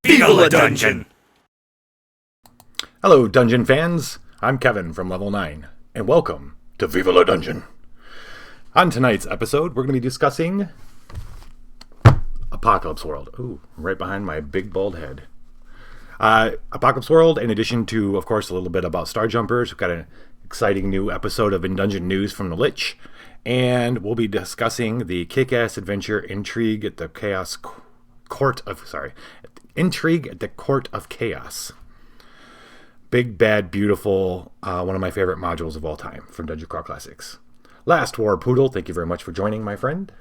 Viva La Dungeon! Hello, Dungeon fans. I'm Kevin from Level 9, and welcome to Viva La Dungeon. On tonight's episode, we're going to be discussing Apocalypse World. Ooh, right behind my big bald head. Apocalypse World, in addition to, of course, a little bit about Star Jumpers, we've got an exciting new episode of In Dungeon News from the Lich, and we'll be discussing the kick-ass adventure Intrigue at the Intrigue at the Court of Chaos. Big, bad, beautiful, one of my favorite modules of all time from Dungeon Crawl Classics. Last War Poodle, thank you very much for joining, my friend.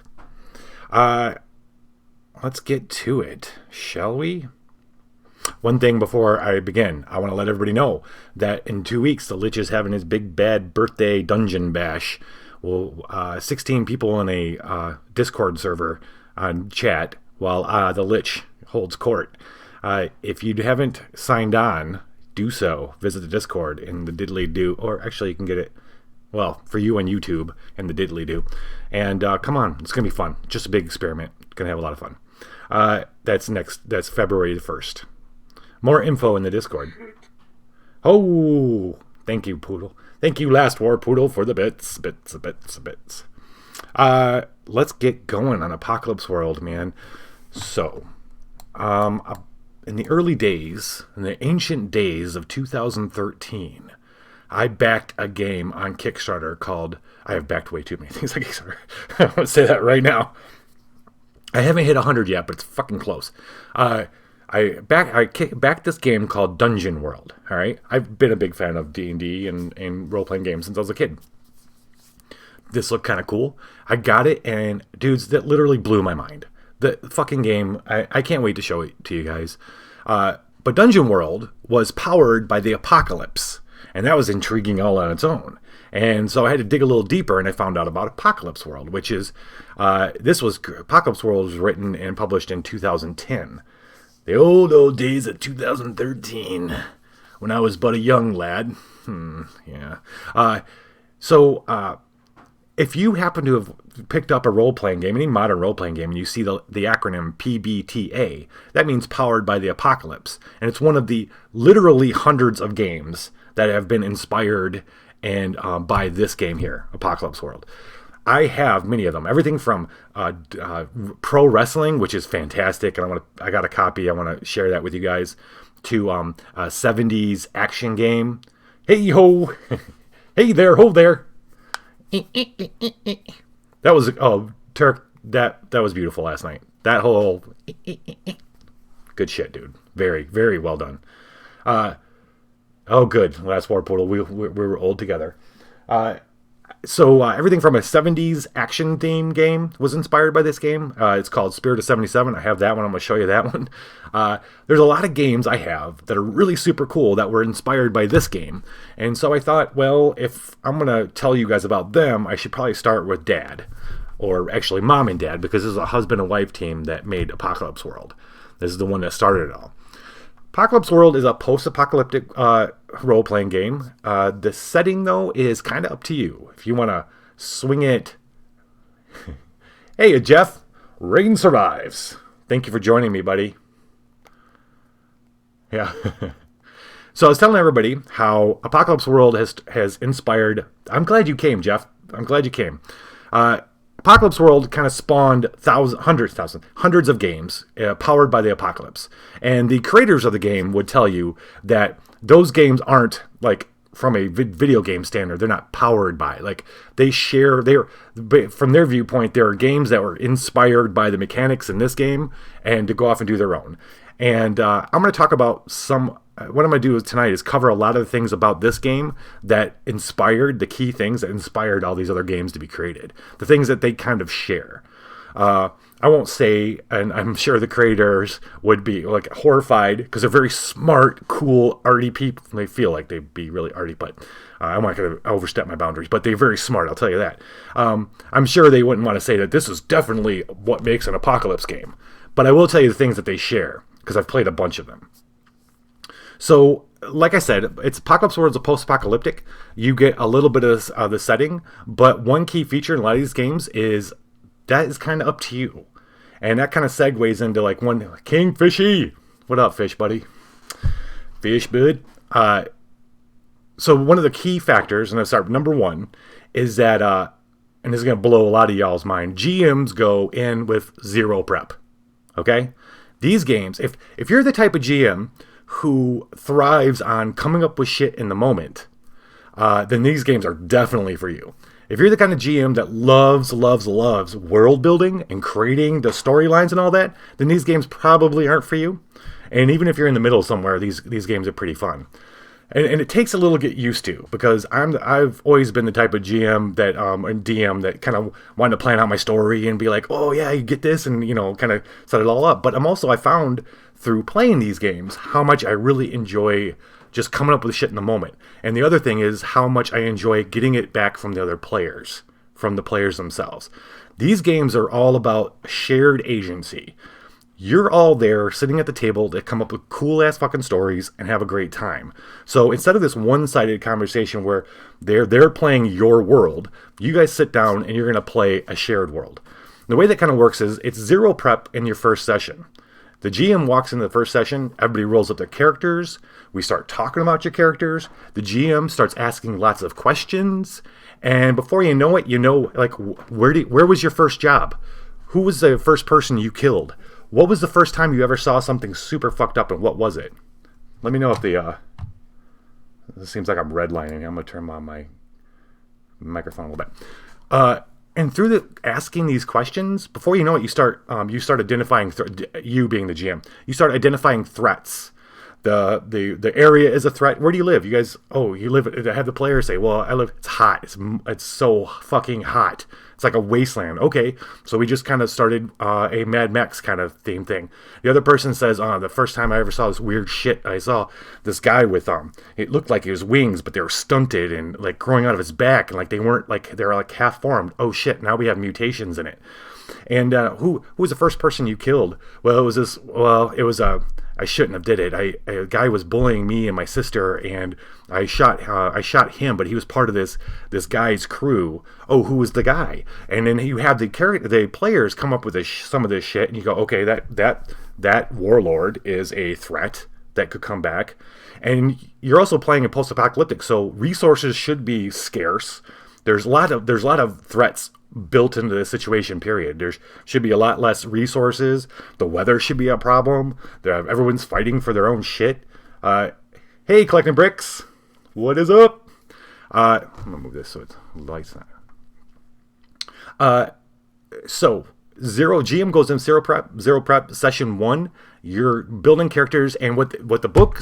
Let's get to it, shall we? One thing before I begin, I want to let everybody know that in 2 weeks, the Lich is having his big, bad birthday dungeon bash. Well, 16 people in a Discord server on chat while the Lich holds court. If you haven't signed on, do so. Visit the Discord in the diddly-do, or actually you can get it, well, for you on YouTube in the diddly-do. And come on, it's going to be fun. Just a big experiment. Going to have a lot of fun. That's February the 1st. More info in the Discord. Oh, thank you, Poodle. Thank you, Last War Poodle, for the bits. Let's get going on Apocalypse World, man. So, in the early days, in the ancient days of 2013, I backed a game on Kickstarter called, I have backed way too many things on Kickstarter. I want to say that right now. I haven't hit 100 yet, but it's fucking close. I backed this game called Dungeon World, all right? I've been a big fan of D&D and role-playing games since I was a kid. This looked kind of cool. I got it, and dudes, that literally blew my mind. The fucking game, I can't wait to show it to you guys. But Dungeon World was powered by the Apocalypse, and that was intriguing all on its own. And so I had to dig a little deeper, and I found out about Apocalypse World, which is, Apocalypse World was written and published in 2010. The old days of 2013, when I was but a young lad. If you happen to have picked up a role-playing game, any modern role-playing game, and you see the acronym PBTA, that means Powered by the Apocalypse. And it's one of the literally hundreds of games that have been inspired and by this game here, Apocalypse World. I have many of them. Everything from pro wrestling, which is fantastic, and I got a copy. I want to share that with you guys. To a 70s action game. Hey ho, hey there, ho there. That was Turk. That was beautiful last night. That whole good shit, dude. Very, very well done. Good. Last War Portal. We were old together. So everything from a 70s action theme game was inspired by this game. It's called Spirit of 77. I have that one. I'm going to show you that one. There's a lot of games I have that are really super cool that were inspired by this game. And so I thought, well, if I'm going to tell you guys about them, I should probably start with Dad. Or actually Mom and Dad, because this is a husband and wife team that made Apocalypse World. This is the one that started it all. Apocalypse World is a post-apocalyptic role-playing game. The setting, though, is kind of up to you. If you want to swing it... Hey, Jeff. Rain survives. Thank you for joining me, buddy. Yeah. So I was telling everybody how Apocalypse World has inspired... I'm glad you came, Jeff. I'm glad you came. Apocalypse World kind of spawned hundreds of games powered by the Apocalypse. And the creators of the game would tell you that those games aren't, like, from a video game standard, they're not powered by. Like, from their viewpoint, there are games that were inspired by the mechanics in this game and to go off and do their own. And I'm going to talk about what I'm going to do tonight is cover a lot of the things about this game that inspired, the key things that inspired all these other games to be created. The things that they kind of share. I won't say, and I'm sure the creators would be like horrified because they're very smart, cool, arty people. They feel like they'd be really arty, but I'm not going to overstep my boundaries. But they're very smart, I'll tell you that. I'm sure they wouldn't want to say that this is definitely what makes an apocalypse game. But I will tell you the things that they share because I've played a bunch of them. So, like I said, it's Apocalypse World is a post-apocalyptic. You get a little bit of the setting, but one key feature in a lot of these games is that is kind of up to you. And that kind of segues into like one King Fishy. What up, fish buddy? Fish bud. So one of the key factors, and I'll start number one, is that, and this is going to blow a lot of y'all's mind, GMs go in with zero prep. Okay? These games, if you're the type of GM who thrives on coming up with shit in the moment, then these games are definitely for you. If you're the kind of GM that loves world building and creating the storylines and all that, then these games probably aren't for you. And even if you're in the middle somewhere, these games are pretty fun. And it takes a little get used to, because I've always been the type of GM that and DM that kind of wanted to plan out my story and be like, oh yeah, you get this, and kind of set it all up. But I found through playing these games how much I really enjoy just coming up with shit in the moment. And the other thing is how much I enjoy getting it back from the other players, from the players themselves. These games are all about shared agency. You're all there sitting at the table to come up with cool ass fucking stories and have a great time. So instead of this one-sided conversation where they're playing your world, you guys sit down and you're going to play a shared world. The way that kind of works is it's zero prep in your first session. The GM walks into the first session, everybody rolls up their characters, we start talking about your characters, the GM starts asking lots of questions, and before you know it, like, where was your first job? Who was the first person you killed? What was the first time you ever saw something super fucked up, and what was it? Let me know if this seems like I'm redlining. I'm going to turn on my microphone a little bit. And through asking these questions, before you know it, you start identifying, you being the GM, you start identifying threats. The area is a threat. Where do you live? You guys, you live, I have the players say, well, I live, it's hot. It's so fucking hot. It's like a wasteland. Okay, so we just kind of started a Mad Max kind of theme thing. The other person says, the first time I ever saw this weird shit, I saw this guy with, it looked like his wings, but they were stunted and like growing out of his back, and like they were like half formed. Oh shit, now we have mutations in it. And who was the first person you killed? Well, it was I shouldn't have did it. A guy was bullying me and my sister, and I shot him, but he was part of this guy's crew. Oh, who was the guy? And then you have the players come up with some of this shit, and you go, okay, that warlord is a threat that could come back. And you're also playing a post-apocalyptic, so resources should be scarce. There's a lot of threats built into the situation, period. There should be a lot less resources. The weather should be a problem. Everyone's fighting for their own shit. Hey, collecting bricks. What is up? I'm going to move this so it's lights not. So, GM goes in zero prep, session 1. You're building characters, and what the book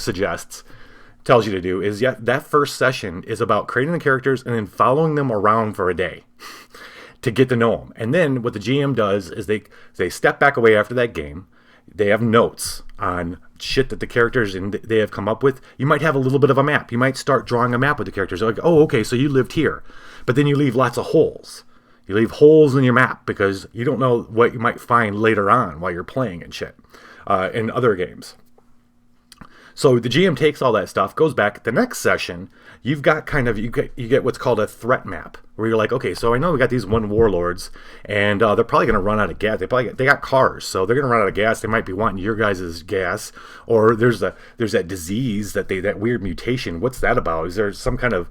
tells you to do is, that first session is about creating the characters and then following them around for a day to get to know them. And then what the GM does is they step back away after that game. They have notes on shit that the characters they have come up with. You might have a little bit of a map. You might start drawing a map with the characters. They're like, oh, okay, so you lived here. But then you leave lots of holes. You leave holes in your map because you don't know what you might find later on while you're playing and shit in other games. So the GM takes all that stuff, goes back. The next session, you've got you get what's called a threat map, where you're like, okay, so I know we got these one warlords, and they're probably going to run out of gas. They got cars, so they're going to run out of gas. They might be wanting your guys' gas, or there's that disease that weird mutation. What's that about? Is there some kind of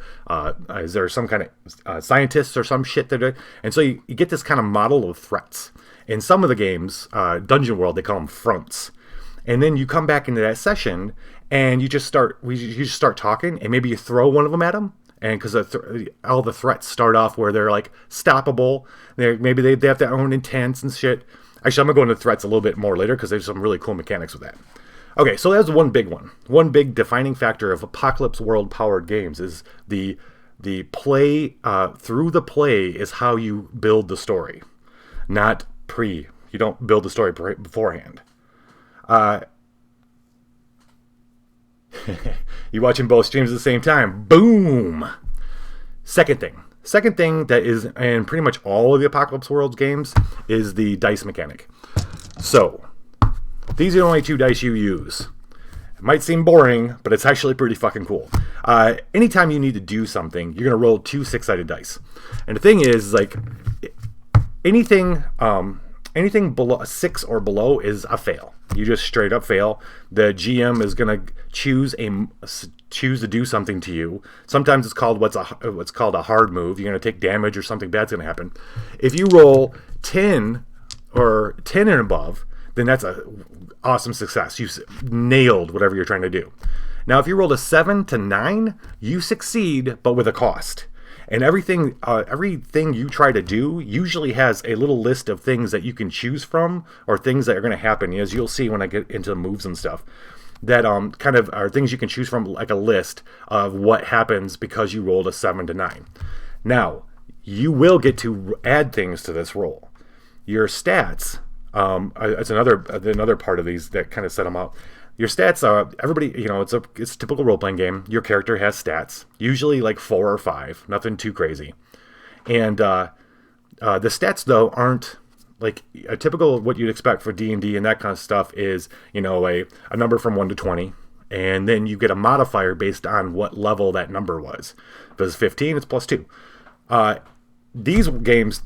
scientists or some shit that? And so you get this kind of model of threats. In some of the games, Dungeon World, they call them fronts. And then you come back into that session, and you just start talking, and maybe you throw one of them at them, and because all the threats start off where they're like stoppable. Maybe they have their own intents and shit. Actually, I'm gonna go into threats a little bit more later because there's some really cool mechanics with that. Okay, so that's one big one. One big defining factor of Apocalypse World powered games is the play. Through the play is how you build the story, not pre. You don't build the story beforehand. You watching both streams at the same time. Boom! Second thing that is in pretty much all of the Apocalypse Worlds games is the dice mechanic. So, these are the only 2 dice you use. It might seem boring, but it's actually pretty fucking cool. Anytime you need to do something, you're going to roll 2 6-sided dice. And the thing is, like, anything, anything below a 6 or below is a fail. You just straight up fail. The GM is gonna choose to do something to you. Sometimes it's called what's called a hard move. You're gonna take damage or something bad's gonna happen. If you roll 10 or 10 and above, then that's a awesome success. You nailed whatever you're trying to do. Now, if you rolled a 7 to 9, you succeed, but with a cost. And everything you try to do usually has a little list of things that you can choose from, or things that are going to happen. As you'll see when I get into moves and stuff, that kind of are things you can choose from, like a list of what happens because you rolled a 7 to 9. Now, you will get to add things to this roll. Your stats, it's another part of these that kind of set them up. Your stats are, everybody, it's a typical role-playing game. Your character has stats, usually like 4 or 5, nothing too crazy. And the stats, though, aren't like a typical what you'd expect for D&D and that kind of stuff is, a number from 1 to 20. And then you get a modifier based on what level that number was. If it's 15, it's +2. These games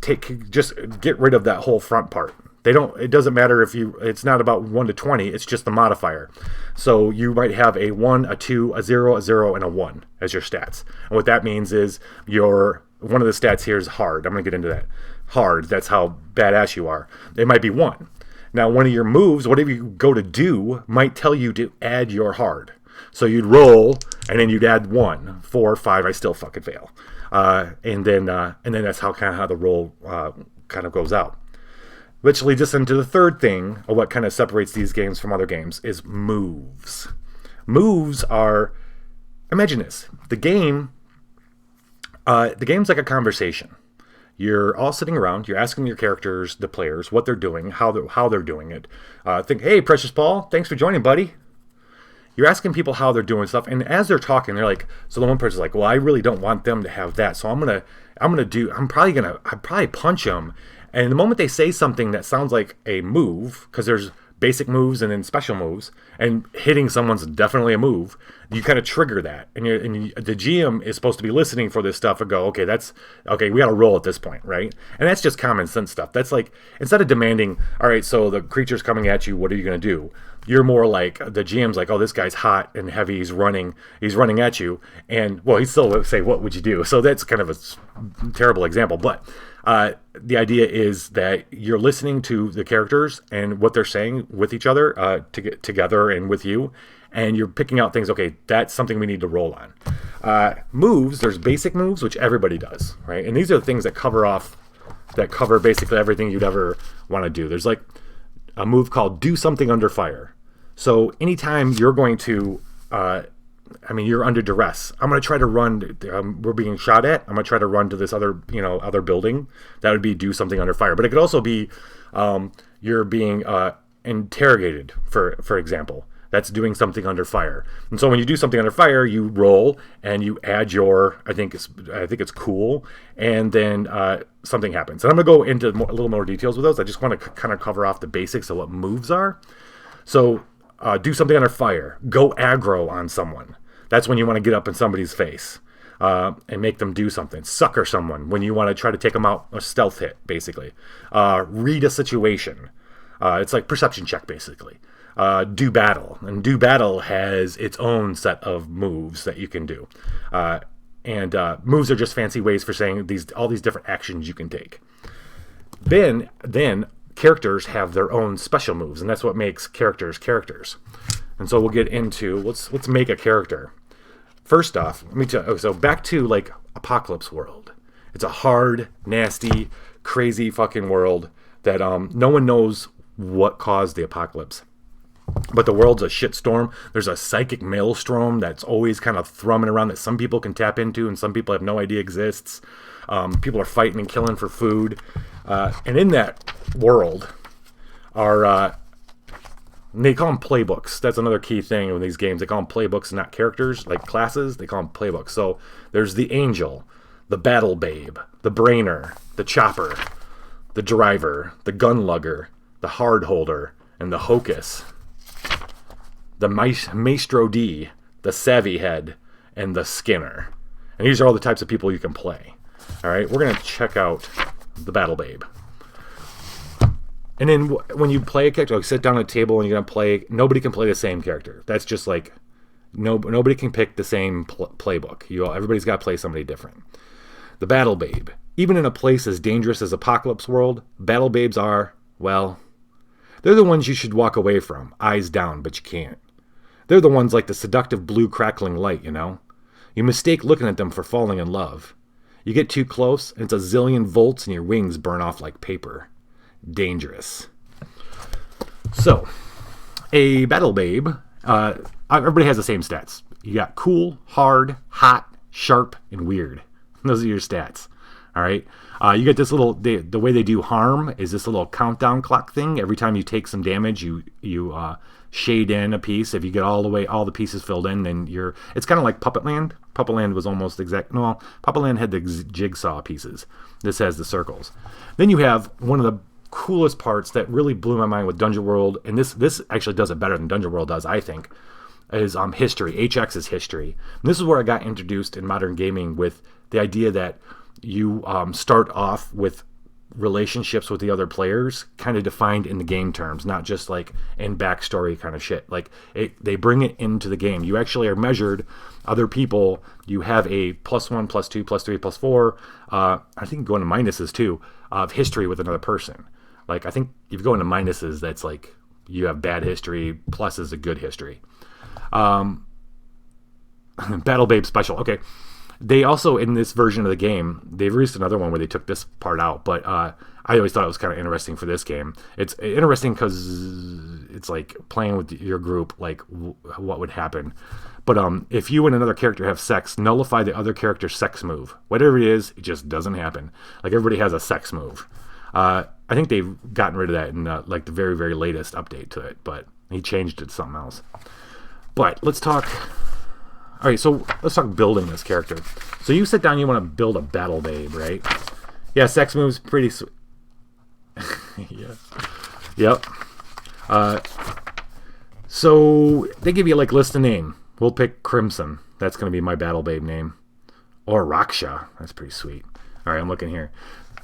just get rid of that whole front part. It doesn't matter it's not about 1 to 20, it's just the modifier. So you might have a 1, a 2, a 0, a 0, and a 1 as your stats. And what that means is one of the stats here is hard. I'm going to get into that. Hard, that's how badass you are. It might be 1. Now, one of your moves, whatever you go to do, might tell you to add your hard. So you'd roll, and then you'd add 1. 4, 5, I still fucking fail. And then that's how the roll kind of goes out. Which leads us into the third thing, of what kind of separates these games from other games, is moves. Moves are, imagine this, the game's like a conversation. You're all sitting around, you're asking your characters, the players, what they're doing, how they're doing it. Hey, Precious Paul, thanks for joining, buddy. You're asking people how they're doing stuff, and as they're talking, they're like, so the one person's like, well, I really don't want them to have that, so I'm probably punch them. And the moment they say something that sounds like a move, because there's basic moves and then special moves, and hitting someone's definitely a move, you kind of trigger that. And the GM is supposed to be listening for this stuff and go, okay, we got to roll at this point, right? And that's just common sense stuff. That's like, instead of demanding, all right, so the creature's coming at you, what are you going to do? You're more like, the GM's like, oh, this guy's hot and heavy, he's running at you, and, well, he'd still say, what would you do? So that's kind of a terrible example, but the idea is that you're listening to the characters and what they're saying with each other, together and with you, and you're picking out things, okay, that's something we need to roll on. Moves, there's basic moves, which everybody does, right? And these are the things that cover basically everything you'd ever want to do. There's like a move called Do Something Under Fire. So anytime you're going to, you're under duress. I'm going to try to run, we're being shot at. I'm going to try to run to this other building. That would be Do Something Under Fire. But it could also be you're being interrogated, for example. That's doing something under fire. And so when you do something under fire, you roll and you add your, I think it's cool, and then something happens. And I'm going to go into a little more details with those. I just want to kind of cover off the basics of what moves are. So do something under fire. Go aggro on someone. That's when you want to get up in somebody's face and make them do something. Sucker someone when you want to try to take them out, a stealth hit, basically. Read a situation. It's like perception check, basically. Do battle. And do battle has its own set of moves that you can do. And moves are just fancy ways for saying all these different actions you can take. Then characters have their own special moves, and that's what makes characters. And so we'll get into, let's make a character. First off, let me tell you, so back to like Apocalypse World. It's a hard, nasty, crazy fucking world that no one knows what caused the apocalypse. But the world's a shitstorm. There's a psychic maelstrom that's always kind of thrumming around that some people can tap into and some people have no idea exists. People are fighting and killing for food. And in that world are, they call them playbooks. That's another key thing in these games. They call them playbooks, not characters, like classes. They call them playbooks. So there's the Angel, the Battle Babe, the Brainer, the Chopper, the Driver, the Gunlugger, the Hardholder, and the Hocus. The Maestro D, the Savvy Head, and the Skinner. And these are all the types of people you can play. All right, we're going to check out the Battle Babe. And then when you play a character, like sit down at a table and you're gonna play, nobody can play the same character. That's just like nobody can pick the same playbook. Everybody's got to play somebody different. The Battle Babe. Even in a place as dangerous as Apocalypse World, Battle Babes are, well, they're the ones you should walk away from, eyes down, but you can't. They're the ones like the seductive blue crackling light, you know? You mistake looking at them for falling in love. You get too close, and it's a zillion volts, and your wings burn off like paper. Dangerous. So, a Battle Babe, everybody has the same stats. You got cool, hard, hot, sharp, and weird. Those are your stats. All right. You get this little, the way they do harm is this little countdown clock thing. Every time you take some damage, you shade in a piece. If you get all the pieces filled in, then it's kind of like Puppet Land. Puppet Land was almost no, Puppet Land had the jigsaw pieces. This has the circles. Then you have one of the coolest parts that really blew my mind with Dungeon World, and this actually does it better than Dungeon World does, I think, is history. HX is history. And this is where I got introduced in modern gaming with the idea that you start off with relationships with the other players kind of defined in the game terms, not just like in backstory kind of shit. Like they bring it into the game. You actually are measured other people. You have a +1, +2, +3, +4. I think going to minuses too of history with another person. Like I think if you go into minuses, that's like you have bad history. Plus is a good history. Battle Babe special. Okay. They also, in this version of the game, they've released another one where they took this part out, but I always thought it was kind of interesting for this game. It's interesting because it's like playing with your group, like what would happen. But if you and another character have sex, nullify the other character's sex move. Whatever it is, it just doesn't happen. Like everybody has a sex move. I think they've gotten rid of that in like the very, very latest update to it, but he changed it to something else. But let's talk... All right, so let's talk building this character. So you sit down, you want to build a Battle Babe, right? Yeah, sex moves pretty sweet. Yeah. Yep. So they give you like list a name. We'll pick Crimson. That's going to be my Battle Babe name. Or Raksha. That's pretty sweet. All right, I'm looking here.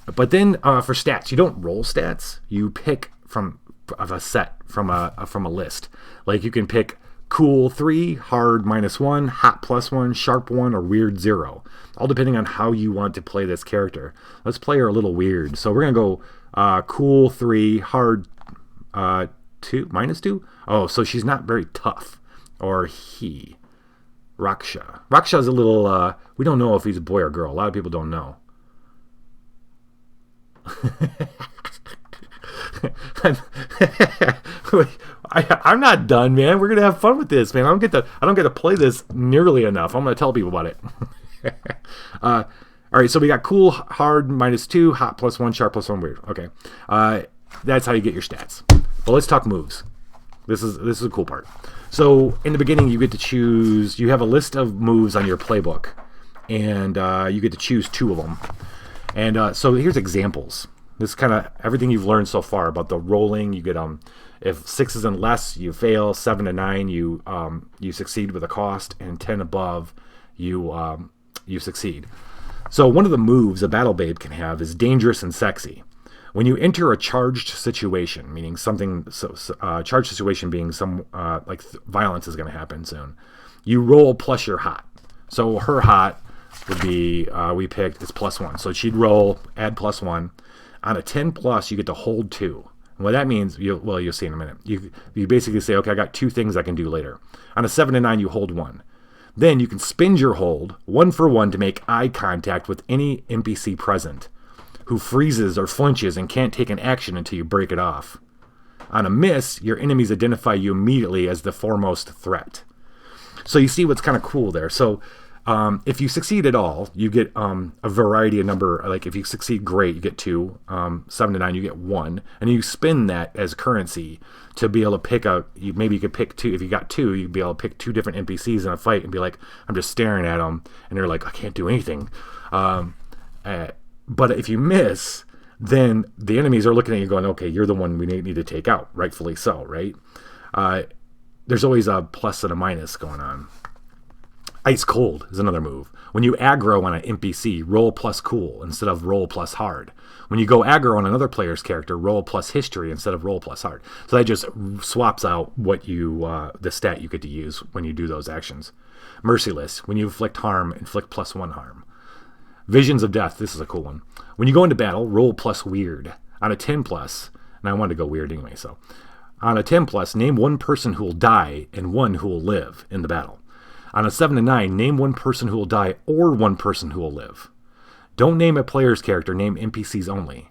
But then for stats, you don't roll stats. You pick from a set from a list. Like you can pick cool 3, hard -1, hot +1, sharp 1, or weird 0. All depending on how you want to play this character. Let's play her a little weird. So we're going to go cool 3, hard 2, -2. Oh, so she's not very tough. Or he. Raksha. Raksha's a little, we don't know if he's a boy or girl. A lot of people don't know. I'm not done, man. We're gonna have fun with this, man. I don't get to play this nearly enough. I'm gonna tell people about it. All right, so we got cool, hard -2, hot +1, sharp +1, weird. Okay, that's how you get your stats. But let's talk moves. This is a cool part. So in the beginning, you get to choose. You have a list of moves on your playbook, and you get to choose 2 of them. And so here's examples. This is kind of everything you've learned so far about the rolling. You get if 6 and less, you fail. 7 to 9, you succeed with a cost, and 10 above, you succeed. So one of the moves a Battle Babe can have is dangerous and sexy. When you enter a charged situation, meaning something, charged situation being some like violence is going to happen soon, you roll plus your hot. So her hot would be we picked is +1. So she'd roll, add +1. On a 10+, you get to hold 2. And what that means, you'll see in a minute. You basically say, okay, I got 2 things I can do later. On a 7 to 9, you hold 1. Then you can spend your hold 1 for 1 to make eye contact with any NPC present who freezes or flinches and can't take an action until you break it off. On a miss, your enemies identify you immediately as the foremost threat. So you see what's kind of cool there. So if you succeed at all, you get a variety of number. Like if you succeed, great, you get 2. 7 to 9, you get 1, and you spin that as currency to be able to pick maybe you could pick 2. If you got 2, you'd be able to pick 2 different NPCs in a fight and be like, I'm just staring at them, and they're like, I can't do anything. But if you miss, then the enemies are looking at you going, okay, you're the one we need to take out, rightfully so, right? There's always a plus and a minus going on. Ice cold is another move. When you aggro on an NPC, roll plus cool instead of roll plus hard. When you go aggro on another player's character, roll plus history instead of roll plus hard. So that just swaps out what you the stat you get to use when you do those actions. Merciless. When you inflict harm, inflict plus 1 harm. Visions of death. This is a cool one. When you go into battle, roll plus weird. On a 10 plus, and I wanted to go weird anyway, so. On a 10 plus, name one person who will die and one who will live in the battle. On a 7 to 9, name one person who will die or one person who will live. Don't name a player's character, name NPCs only.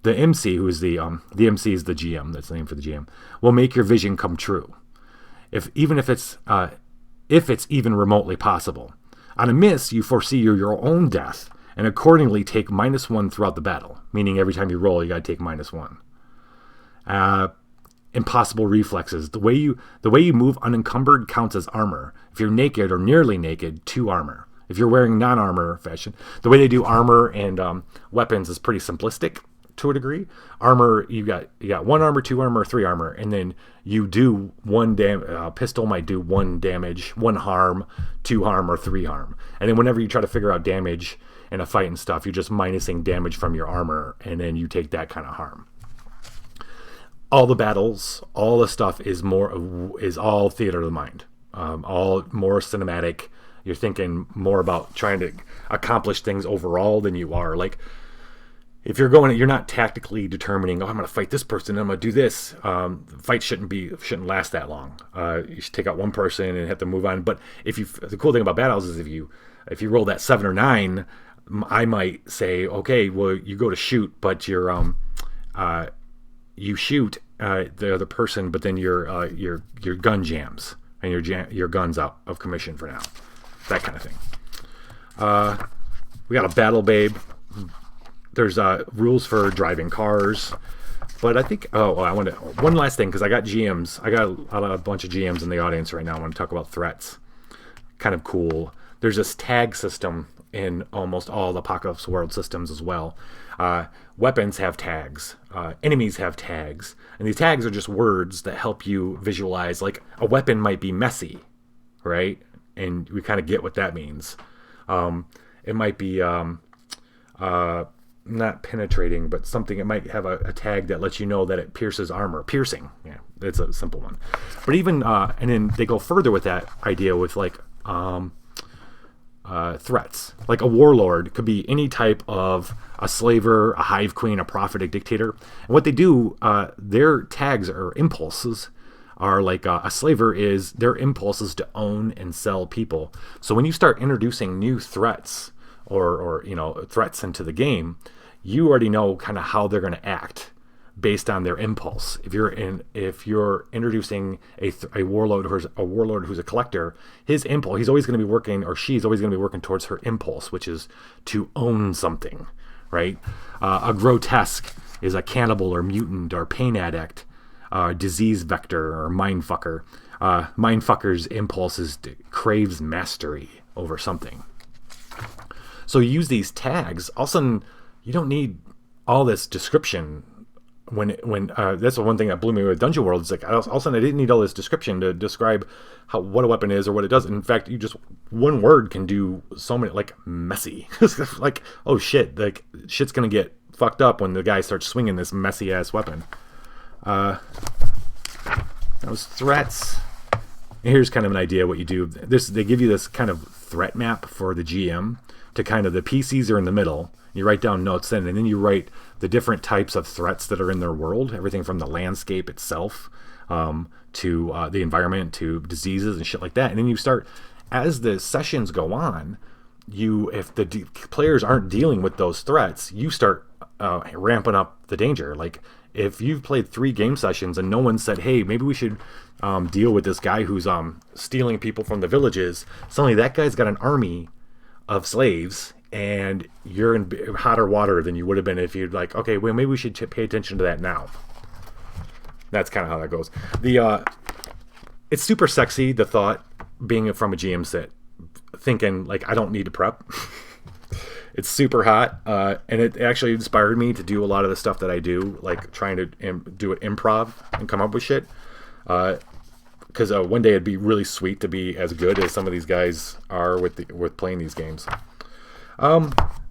The MC, who is the MC is the GM, that's the name for the GM, will make your vision come true. If it's even remotely possible. On a miss, you foresee your own death, and accordingly take -1 throughout the battle, meaning every time you roll, you got to take -1. Impossible reflexes. The way you move unencumbered counts as armor. If you're naked or nearly naked, 2 armor. If you're wearing non-armor fashion, the way they do armor and weapons is pretty simplistic to a degree. Armor, you got 1 armor, 2 armor, 3 armor, and then you do 1 pistol might do 1 damage, 1 harm, 2 harm, or 3 harm. And then whenever you try to figure out damage in a fight and stuff, you're just minusing damage from your armor, and then you take that kind of harm. All the battles, all the stuff is all theater of the mind, all more cinematic. You're thinking more about trying to accomplish things overall than you are. Like, if you're not tactically determining, I'm going to fight this person, I'm going to do this. The fight shouldn't last that long. You should take out one person and have to move on. But the cool thing about battles is if you roll that 7 or 9, I might say, okay, well, you go to shoot, but you shoot the other person, but then your gun jams and your gun's out of commission for now. That kind of thing. We got a battle babe. There's rules for driving cars, but I think one last thing, because I got GMs. I got a bunch of GMs in the audience right now. I want to talk about threats. Kind of cool. There's this tag system in almost all the Apocalypse World systems as well. Weapons have tags. Enemies have tags. And these tags are just words that help you visualize. Like, a weapon might be messy, right? And we kind of get what that means. It might be not penetrating, but something. It might have a tag that lets you know that it pierces armor. Piercing. Yeah, it's a simple one. But even, and then they go further with that idea with, like, threats. Like, a warlord could be any type of a slaver, a hive queen, a prophet, a dictator. And what they do, their tags or impulses are like a slaver is their impulses to own and sell people. So when you start introducing new threats or threats into the game, you already know kind of how they're going to act based on their impulse. If you're introducing a warlord who's a collector, his impulse, he's always going to be working, or she's always going to be working towards her impulse, which is to own something, right? A grotesque is a cannibal or mutant or pain addict, disease vector or mindfucker. Mindfucker's impulse craves mastery over something. So you use these tags. All of a sudden, you don't need all this description. When that's the one thing that blew me with Dungeon World. It's like all of a sudden I didn't need all this description to describe what a weapon is or what it does. In fact, one word can do so many, like messy. Like, oh shit, like shit's gonna get fucked up when the guy starts swinging this messy ass weapon. Those threats. Here's kind of an idea what you do. They give you this kind of threat map for the GM to kind of, the PCs are in the middle. You write down notes in, and then you write the different types of threats that are in their world, everything from the landscape itself to the environment to diseases and shit like that. And then you start, as the sessions go on, if the players aren't dealing with those threats, you start ramping up the danger. Like, if you've played 3 game sessions and no one said, hey, maybe we should deal with this guy who's stealing people from the villages, suddenly that guy's got an army of slaves, and you're in hotter water than you would have been if you'd like, okay, well, maybe we should pay attention to that now. That's kind of how that goes. It's super sexy, the thought, being from a GM sit, thinking, like, I don't need to prep. It's super hot, and it actually inspired me to do a lot of the stuff that I do, like trying to do it improv and come up with shit. because one day it'd be really sweet to be as good as some of these guys are with playing these games.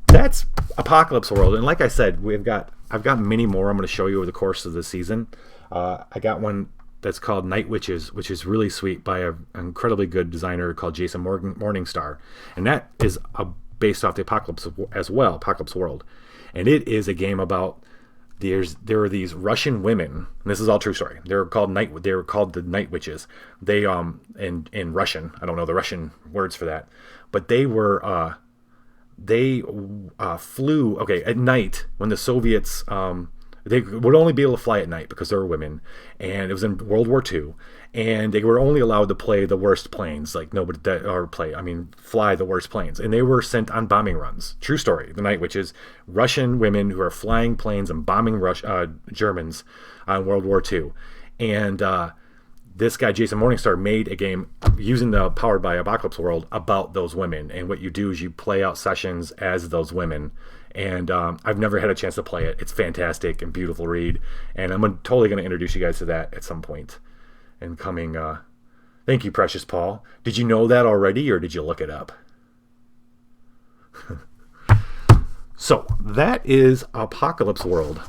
That's Apocalypse World, and like I said, I've got many more I'm going to show you over the course of the season. I got one that's called Night Witches, which is really sweet, by an incredibly good designer called Jason Morningstar, and that is based off the Apocalypse as well, Apocalypse World, and it is a game about there are these Russian women, and this is all true story. They were called the Night Witches. They in Russian, I don't know the Russian words for that, but they were they flew at night when the Soviets they would only be able to fly at night because they were women, and it was in World War II, and they were only allowed to play the worst planes, fly the worst planes, and they were sent on bombing runs. True story. The Night Witches, Russian women who are flying planes and bombing Germans on World War II, and this guy Jason Morningstar made a game using the Powered by Apocalypse World about those women, and what you do is you play out sessions as those women. And I've never had a chance to play it. It's fantastic and beautiful read, and I'm totally going to introduce you guys to that at some point. And coming, thank you, Precious Paul. Did you know that already, or did you look it up? So that is Apocalypse World.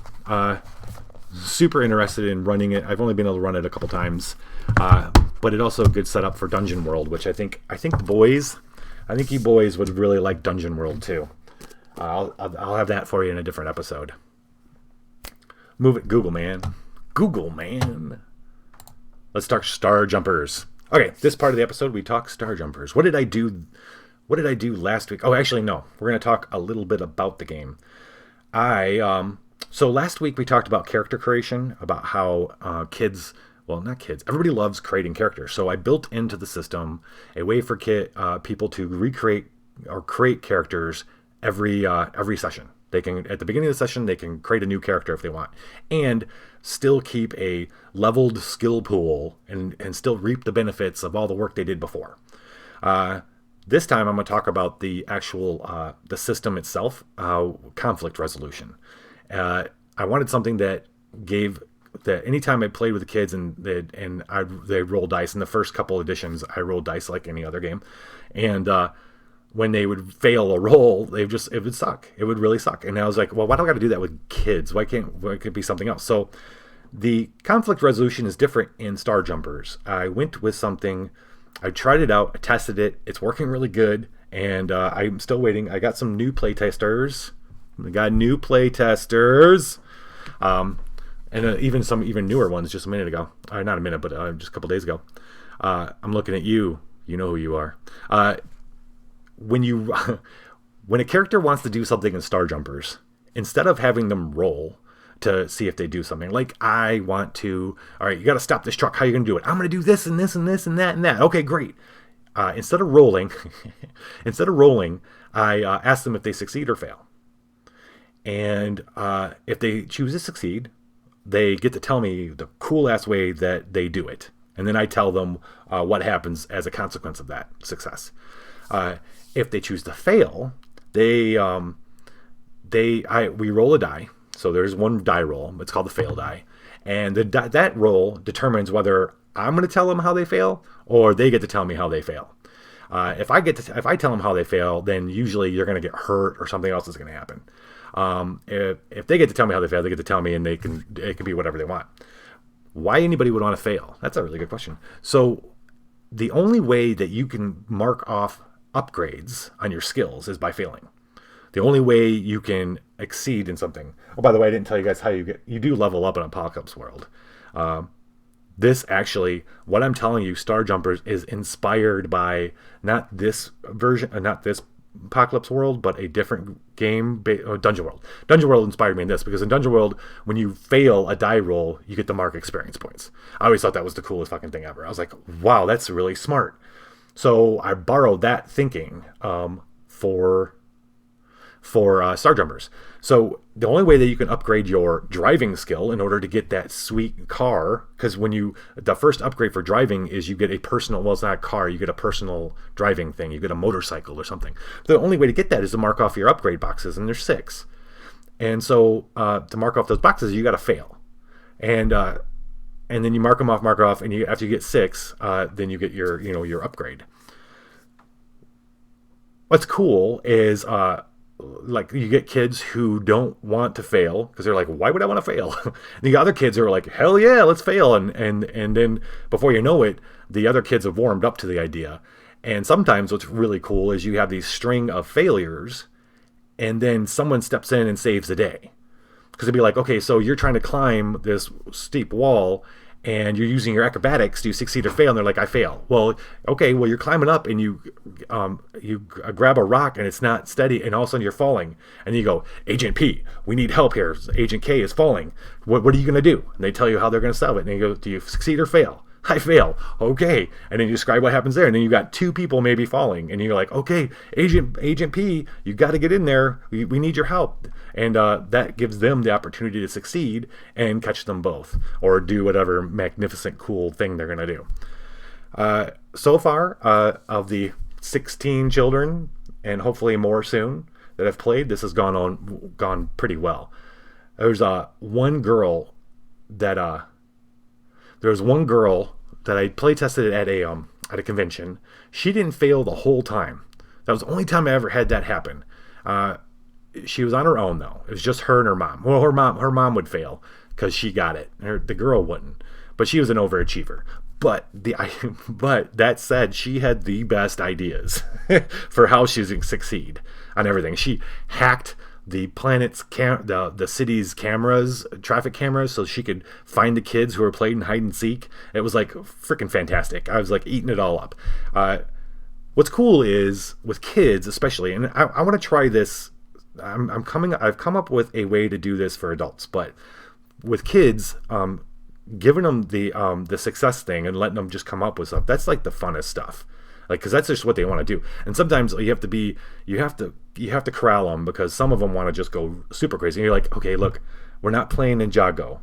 Super interested in running it. I've only been able to run it a couple times, but it also a good setup for Dungeon World, which I think you boys would really like Dungeon World too. I'll have that for you in a different episode. Move it, Google man. Let's talk Star Jumpers. Okay, this part of the episode we talk Star Jumpers. What did I do last week? Oh, actually no. We're going to talk a little bit about the game. So last week we talked about character creation, about how everybody loves creating characters. So I built into the system a way for people to recreate or create characters every session. They can, at the beginning of the session, they can create a new character if they want, and still keep a leveled skill pool and still reap the benefits of all the work they did before. This time I'm going to talk about the actual the system itself, conflict resolution. I wanted something that anytime I played with the kids and they roll dice in the first couple editions, I rolled dice like any other game, and when they would fail a roll, it would suck. It would really suck. And I was like, well, why do I got to do that with kids? Why can't it be something else? So the conflict resolution is different in Star Jumpers. I went with something. I tried it out. I tested it. It's working really good. And I'm still waiting. I got some new playtesters. And even some newer ones just a minute ago. Not a minute, but just a couple days ago. I'm looking at you. You know who you are. When a character wants to do something in Star Jumpers, instead of having them roll to see if they do something, like all right, you got to stop this truck. How are you going to do it? I'm going to do this and this and this and that and that. Okay, great. Instead of rolling, I ask them if they succeed or fail. And if they choose to succeed, they get to tell me the cool ass way that they do it, and then I tell them what happens as a consequence of that success. If they choose to fail, we roll a die. So there's one die roll. It's called the fail die, and that roll determines whether I'm going to tell them how they fail or they get to tell me how they fail. If I tell them how they fail, then usually you're going to get hurt or something else is going to happen. If they get to tell me how they fail, they get to tell me, and it can be whatever they want. Why anybody would want to fail? That's a really good question. So the only way that you can mark off upgrades on your skills is by failing. The only way you can exceed in something. Oh, by the way, I didn't tell you guys how you do level up in Apocalypse World. This actually, what I'm telling you, Star Jumpers, is inspired by not this Apocalypse World, but a different game, Dungeon World. Dungeon World inspired me in this, because in Dungeon World, when you fail a die roll, you get to mark experience points. I always thought that was the coolest fucking thing ever. I was like, wow, that's really smart. So I borrowed that thinking for Star Jumpers. So the only way that you can upgrade your driving skill in order to get that sweet car, because the first upgrade for driving is you get a personal, well, it's not a car, you get a personal driving thing, you get a motorcycle or something. The only way to get that is to mark off your upgrade boxes, and there's 6. And so to mark off those boxes, you got to fail. And and then you mark off, and after you get 6, then you get your upgrade. What's cool is like you get kids who don't want to fail because they're like, why would I want to fail? The other kids are like, hell yeah, let's fail, and then before you know it, the other kids have warmed up to the idea. And sometimes what's really cool is you have these string of failures, and then someone steps in and saves the day. Because it'd be like, okay, so you're trying to climb this steep wall, and you're using your acrobatics. Do you succeed or fail? And they're like, I fail. Well, okay, well, you're climbing up, and you grab a rock, and it's not steady, and all of a sudden you're falling. And you go, Agent P, we need help here. Agent K is falling. What are you going to do? And they tell you how they're going to solve it. And you go, do you succeed or fail? I fail. Okay. And then you describe what happens there. And then you got 2 people maybe falling. And you're like, okay, Agent P, you got to get in there. We need your help. And that gives them the opportunity to succeed and catch them both. Or do whatever magnificent, cool thing they're going to do. So far, of the 16 children, and hopefully more soon, that have played, this has gone pretty well. There's one girl that I play tested at a convention. She didn't fail the whole time. That was the only time I ever had that happen. She was on her own though. It was just her and her mom. Well, her mom would fail because she got it. The girl wouldn't. But she was an overachiever. But that said, she had the best ideas for how she's going to succeed on everything. She hacked the planet's the city's traffic cameras, so she could find the kids who were playing hide and seek. It was like freaking fantastic. I was like eating it all up. What's cool is with kids, especially, and I want to try this. I've come up with a way to do this for adults, but with kids, giving them the success thing and letting them just come up with stuff. That's like the funnest stuff. Like, because that's just what they want to do. And sometimes you have to corral them because some of them want to just go super crazy. And you're like, okay, look, we're not playing Ninjago.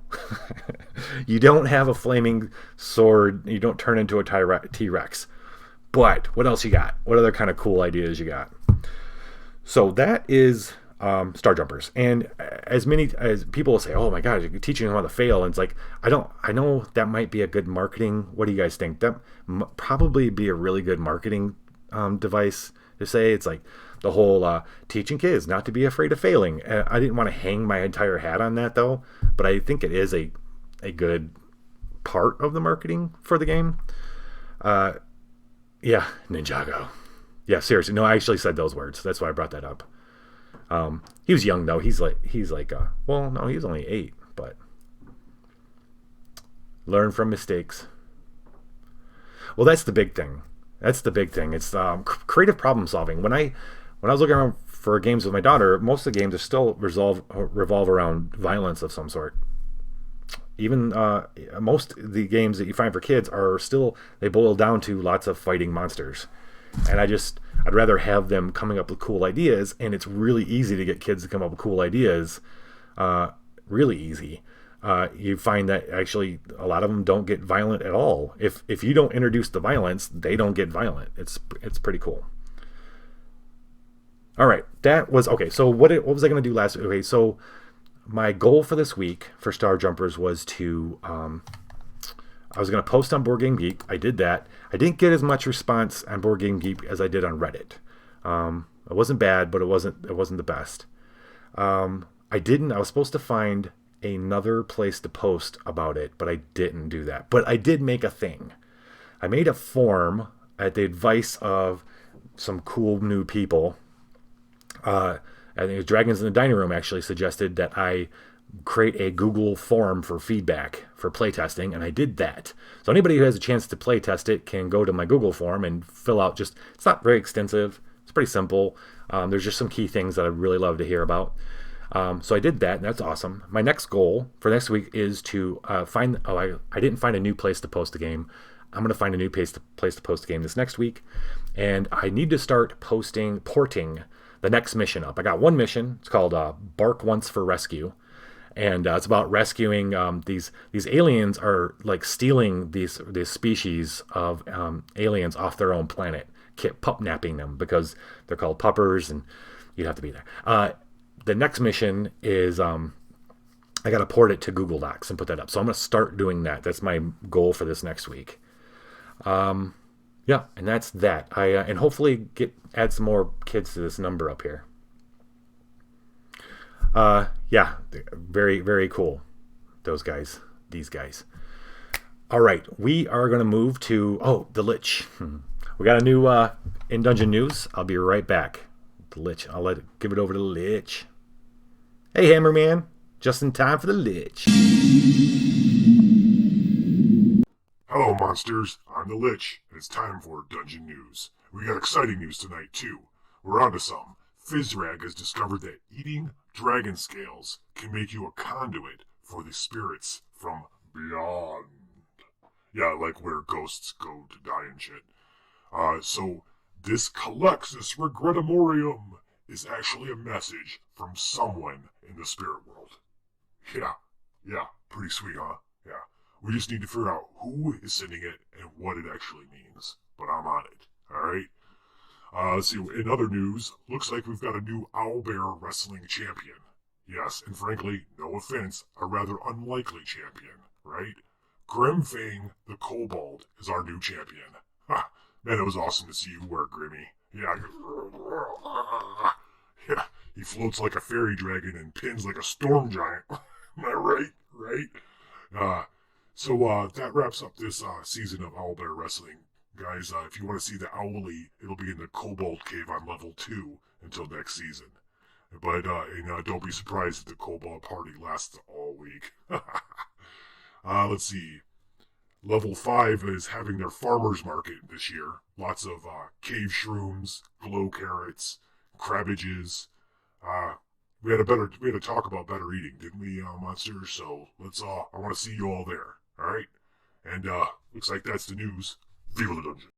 You don't have a flaming sword. You don't turn into a T-Rex. But what else you got? What other kind of cool ideas you got? So that is Star Jumpers. And as many as people will say, oh my God, you're teaching them how to fail. And it's like, I know that might be a good marketing. What do you guys think? That probably be a really good marketing device to say. It's like the whole teaching kids not to be afraid of failing. I didn't want to hang my entire hat on that though, but I think it is a good part of the marketing for the game. Yeah, Ninjago. Yeah, seriously. No, I actually said those words. That's why I brought that up. He was young though. He's like well, no, he was only 8, but learn from mistakes. Well, that's the big thing. It's creative problem solving. When I was looking around for games with my daughter, most of the games are still revolve around violence of some sort. Even most of the games that you find for kids they boil down to lots of fighting monsters. And I'd rather have them coming up with cool ideas, and it's really easy to get kids to come up with cool ideas. Really easy. You find that actually a lot of them don't get violent at all. If you don't introduce the violence, they don't get violent. It's pretty cool. All right, that was okay. So what was I going to do last week? Okay, so my goal for this week for Star Jumpers was to I was going to post on Board Game Geek. I did that. I didn't get as much response on Board Game Geek as I did on Reddit. It wasn't bad, but it wasn't the best. I was supposed to find another place to post about it, but I didn't do that. But I did make a thing. I made a form at the advice of some cool new people. I think it was Dragons in the Dining Room actually suggested that I create a Google form for feedback for playtesting, and I did that. So anybody who has a chance to playtest it can go to my Google form and fill out it's not very extensive. It's pretty simple. There's just some key things that I'd really love to hear about. So I did that, and that's awesome. My next goal for next week is to I didn't find a new place to post a game. I'm going to find a new place to post a game this next week, and I need to start porting the next mission up. I got one mission. It's called Bark Once for Rescue. And it's about rescuing these aliens are like stealing these species of aliens off their own planet, pup-napping them because they're called puppers, and you'd have to be there. The next mission is I got to port it to Google Docs and put that up. So I'm going to start doing that. That's my goal for this next week. Yeah, and that's that. And hopefully add some more kids to this number up here. Yeah, very, very cool. These guys. All right, we are going to move to, the Lich. We got a new in-dungeon news. I'll be right back. The Lich. Give it over to the Lich. Hey, Hammerman. Just in time for the Lich. Hello, monsters. I'm the Lich, and it's time for Dungeon News. We got exciting news tonight, too. We're on to some. Fizzrag has discovered that eating dragon scales can make you a conduit for the spirits from beyond. Yeah, like where ghosts go to die and shit. So this Calexis Regretamorium is actually a message from someone in the spirit world. Yeah, pretty sweet, huh? Yeah. We just need to figure out who is sending it and what it actually means. But I'm on it, alright? Let's see, in other news, looks like we've got a new owlbear wrestling champion. Yes, and frankly, no offense, a rather unlikely champion, right? Grimfang the Kobold is our new champion. Ha! Man, it was awesome to see you wear Grimmy. Yeah, he floats like a fairy dragon and pins like a storm giant. Am I right? Right? So that wraps up this season of Owlbear Wrestling. Guys, if you want to see the Owly, it'll be in the Kobold Cave on level 2 until next season. But don't be surprised if the Kobold party lasts all week. Let's see. Level 5 is having their farmer's market this year. Lots of cave shrooms, glow carrots, crabbages. We had to talk about better eating, didn't we, monsters? So let's I want to see you all there. All right, and looks like that's the news. Viva La Dungeon.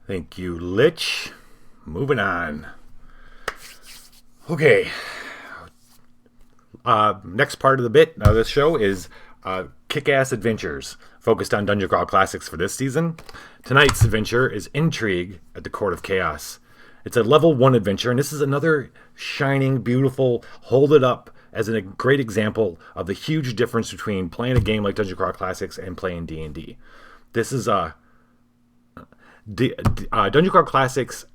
Thank you, Lich. Moving on. Okay. Next part of the bit of this show is kick-ass adventures focused on Dungeon Crawl Classics for this season. Tonight's adventure is Intrigue at the Court of Chaos. It's a level 1 adventure, and this is another shining, beautiful, hold it up as a great example of the huge difference between playing a game like Dungeon Crawl Classics and playing D&D. This is Dungeon Crawl Classics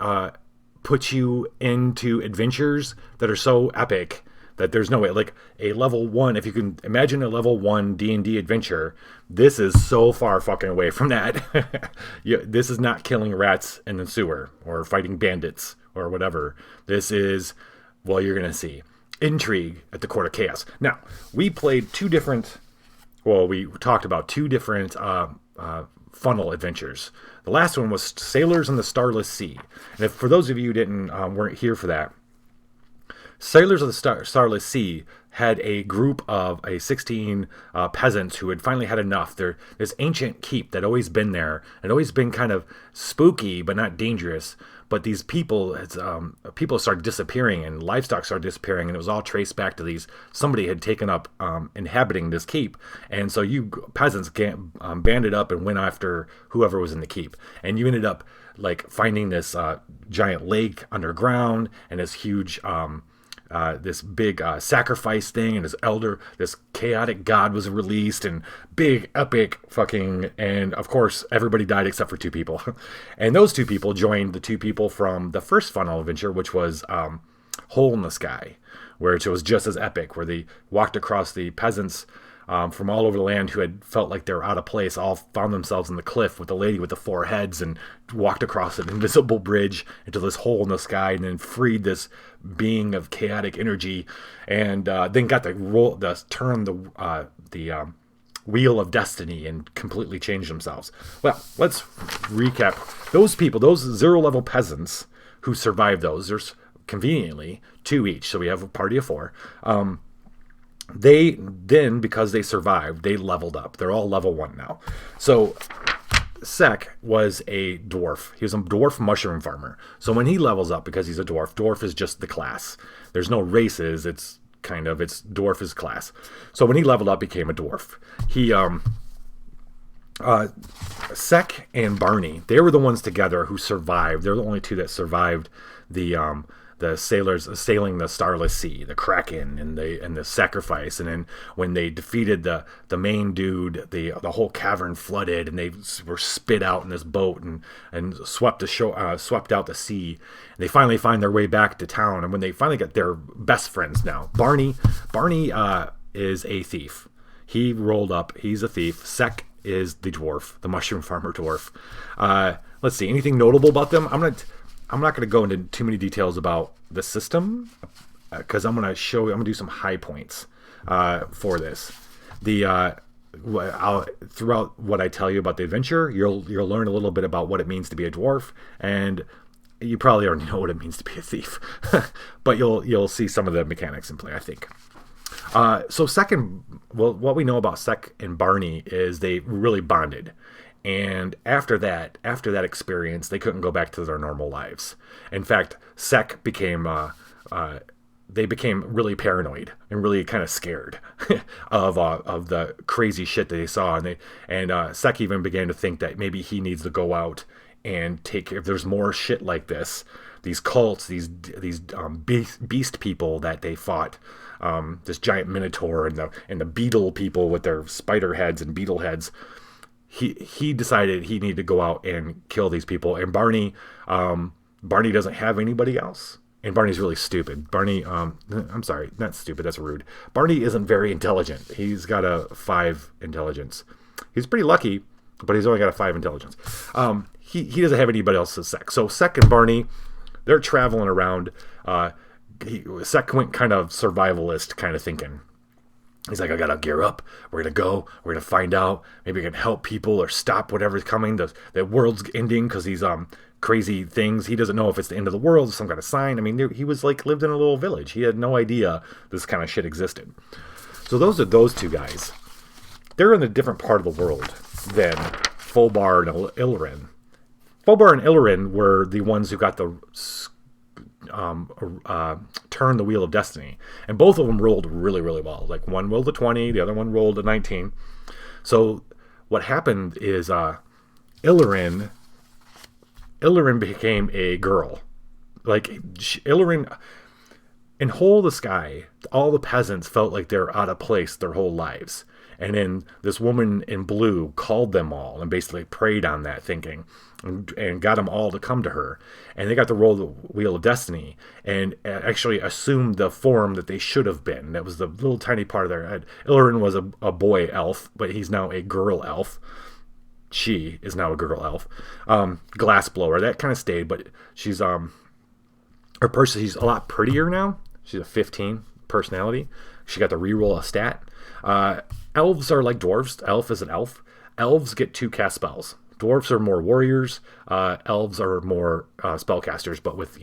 puts you into adventures that are so epic that there's no way. Like a level 1, if you can imagine a level 1 D&D adventure, this is so far fucking away from that. This is not killing rats in the sewer or fighting bandits or whatever. This is, well, you're going to see. Intrigue at the Court of Chaos. Now, we played we talked about two different funnel adventures. The last one was Sailors on the Starless Sea. And for those of you who weren't here for that, Sailors of the Starless Sea had a group of 16 peasants who had finally had enough. They're this ancient keep that always been there and always been kind of spooky but not dangerous. But these people started disappearing and livestock started disappearing, and it was all traced back to somebody had taken up inhabiting this keep. And so you peasants banded up and went after whoever was in the keep. And you ended up like finding this giant lake underground and this huge this big sacrifice thing, and this chaotic god was released, and big epic and of course everybody died except for 2 people. And those 2 people joined the 2 people from the first funnel adventure, which was Hole in the Sky, where it was just as epic, where they walked across the peasants from all over the land who had felt like they were out of place, all found themselves in the cliff with the lady with the 4 heads and walked across an invisible bridge into this hole in the sky, and then freed this being of chaotic energy, and then got to turn the wheel of destiny and completely change themselves. Well, let's recap. Those people, those 0-level peasants who survived those, there's conveniently 2 each, so we have a party of 4. They then, because they survived, they leveled up. They're all level 1 now. So Sek was a dwarf. He was a dwarf mushroom farmer. So when he levels up, because he's a dwarf is just the class. There's no races. It's dwarf is class. So when he leveled up, became a dwarf. He Sek and Barney, they were the ones together who survived. They're the only 2 that survived the the sailors sailing the starless sea, the Kraken, and the sacrifice. And then when they defeated the main dude, the whole cavern flooded, and they were spit out in this boat and swept out the sea. And they finally find their way back to town. And when they finally get their best friends now, Barney is a thief. He rolled up. He's a thief. Sek is the dwarf, the mushroom farmer dwarf. Let's see, anything notable about them? I'm not going to go into too many details about the system because I'm going to do some high points for this. Throughout what I tell you about the adventure, you'll learn a little bit about what it means to be a dwarf, and you probably already know what it means to be a thief, but you'll see some of the mechanics in play, I think. So what we know about Sek and Barney is they really bonded. And after that experience, they couldn't go back to their normal lives. In fact, Sek became really paranoid and really kind of scared of the crazy shit that they saw, and Sek even began to think that maybe he needs to go out and if there's more shit like this, these cults, these beast people that they fought, this giant minotaur and the beetle people with their spider heads and beetle heads. He decided he needed to go out and kill these people. And Barney doesn't have anybody else. And Barney's really stupid. I'm sorry, not stupid, that's rude. Barney isn't very intelligent. He's got a 5 intelligence. He's pretty lucky, but he's only got a 5 intelligence. He doesn't have anybody else to Sek. So Sek and Barney, they're traveling around. Sek went kind of survivalist kind of thinking. He's like, I gotta gear up. We're gonna find out. Maybe we can help people or stop whatever's coming. The world's ending because these crazy things. He doesn't know if it's the end of the world or some kind of sign. I mean, he was like lived in a little village. He had no idea this kind of shit existed. So those are those two guys. They're in a different part of the world than Folbar and Illyrin. Folbar and Illyrin were the ones who got the turn the wheel of destiny, and both of them rolled really, really well. Like one rolled a 20, the other one rolled a 19. So what happened is Illyrin became a girl. Like Illyrin, in Whole the Sky, all the peasants felt like they're out of place their whole lives. And then this woman in blue called them all and basically preyed on that thinking and got them all to come to her. And they got to roll the wheel of destiny and actually assumed the form that they should have been. That was the little tiny part of their head. Illyrin was a boy elf, but he's now a girl elf. She is now a girl elf. Glassblower, that kind of stayed, but she's she's a lot prettier now. She's a 15 personality. She got to reroll a stat. Elves are like dwarves. Elf is an elf. Elves get 2 cast spells. Dwarves are more warriors. Elves are more spellcasters, but with,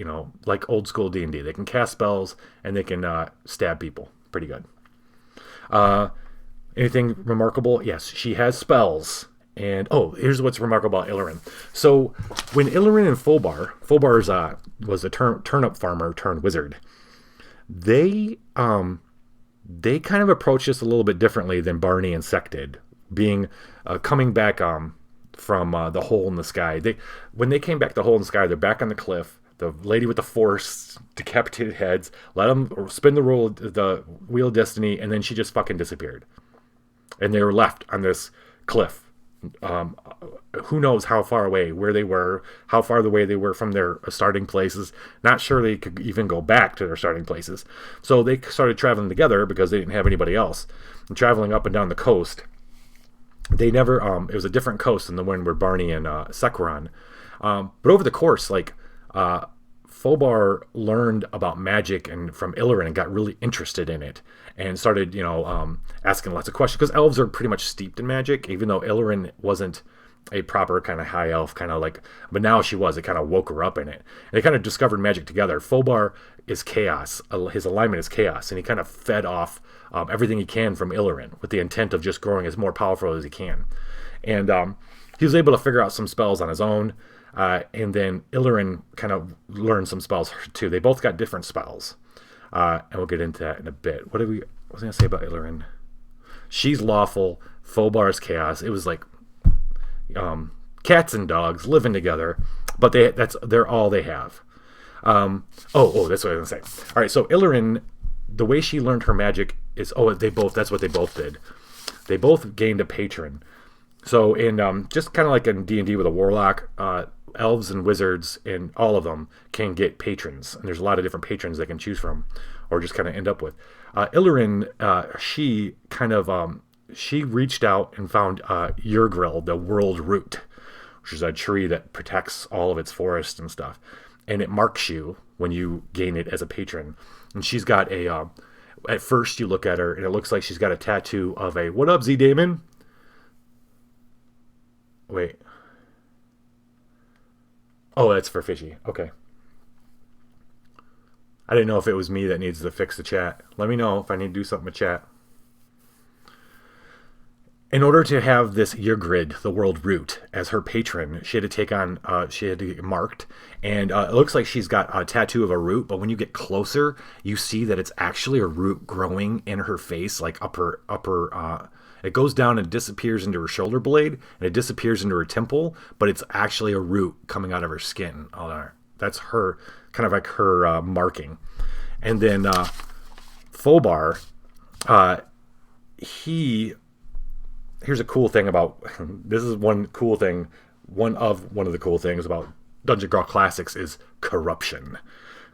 like old school D&D. They can cast spells and they can stab people. Pretty good. Anything remarkable? Yes, she has spells. And, here's what's remarkable about Illyrin. So, when Illyrin and Folbar was a turnip farmer turned wizard, they kind of approached this a little bit differently than Barney and Sek did, coming back from the Hole in the Sky. When they came back to the Hole in the Sky, they're back on the cliff. The lady with the 4 decapitated heads let them spin the wheel of destiny, and then she just fucking disappeared. And they were left on this cliff. Who knows how far away, where they were, how far away they were from their starting places. Not sure they could even go back to their starting places. So they started traveling together because they didn't have anybody else. And traveling up and down the coast, they never, it was a different coast than the one where Barney and Sek were on. But over the course, Folbar learned about magic and from Illyrin and got really interested in it and started, asking lots of questions, because elves are pretty much steeped in magic, even though Illyrin wasn't a proper kind of high elf, but now she was. It kind of woke her up in it. And they kind of discovered magic together. Folbar is chaos. His alignment is chaos, and he kind of fed off everything he can from Illyrin with the intent of just growing as more powerful as he can. And he was able to figure out some spells on his own. And then Illyrin kind of learned some spells too. They both got different spells. And we'll get into that in a bit. What was I going to say about Illyrin? She's lawful. Folbar's chaos. It was like cats and dogs living together, but they're all they have. That's what I was gonna say. All right, so Illyrin, the way she learned her magic is that's what they both did. They both gained a patron. So in just kind of like in D&D with a warlock, elves and wizards and all of them can get patrons, and there's a lot of different patrons they can choose from, or just kind of end up with. Illyrin, she reached out and found Urgril, the world root, which is a tree that protects all of its forest and stuff, and it marks you when you gain it as a patron. And she's got at first you look at her and it looks like she's got a tattoo of a "What up, Z Damon?" Wait. Oh, that's for Fishy. Okay. I didn't know if it was me that needs to fix the chat. Let me know if I need to do something with chat. In order to have this Ygritte, the world root, as her patron, she had to get marked. And it looks like she's got a tattoo of a root, but when you get closer, you see that it's actually a root growing in her face, like it goes down and disappears into her shoulder blade, and it disappears into her temple, but it's actually a root coming out of her skin. That's her, kind of like her marking. And then Fobar, here's a cool thing about this is one of the cool things about Dungeon Crawl Classics is corruption.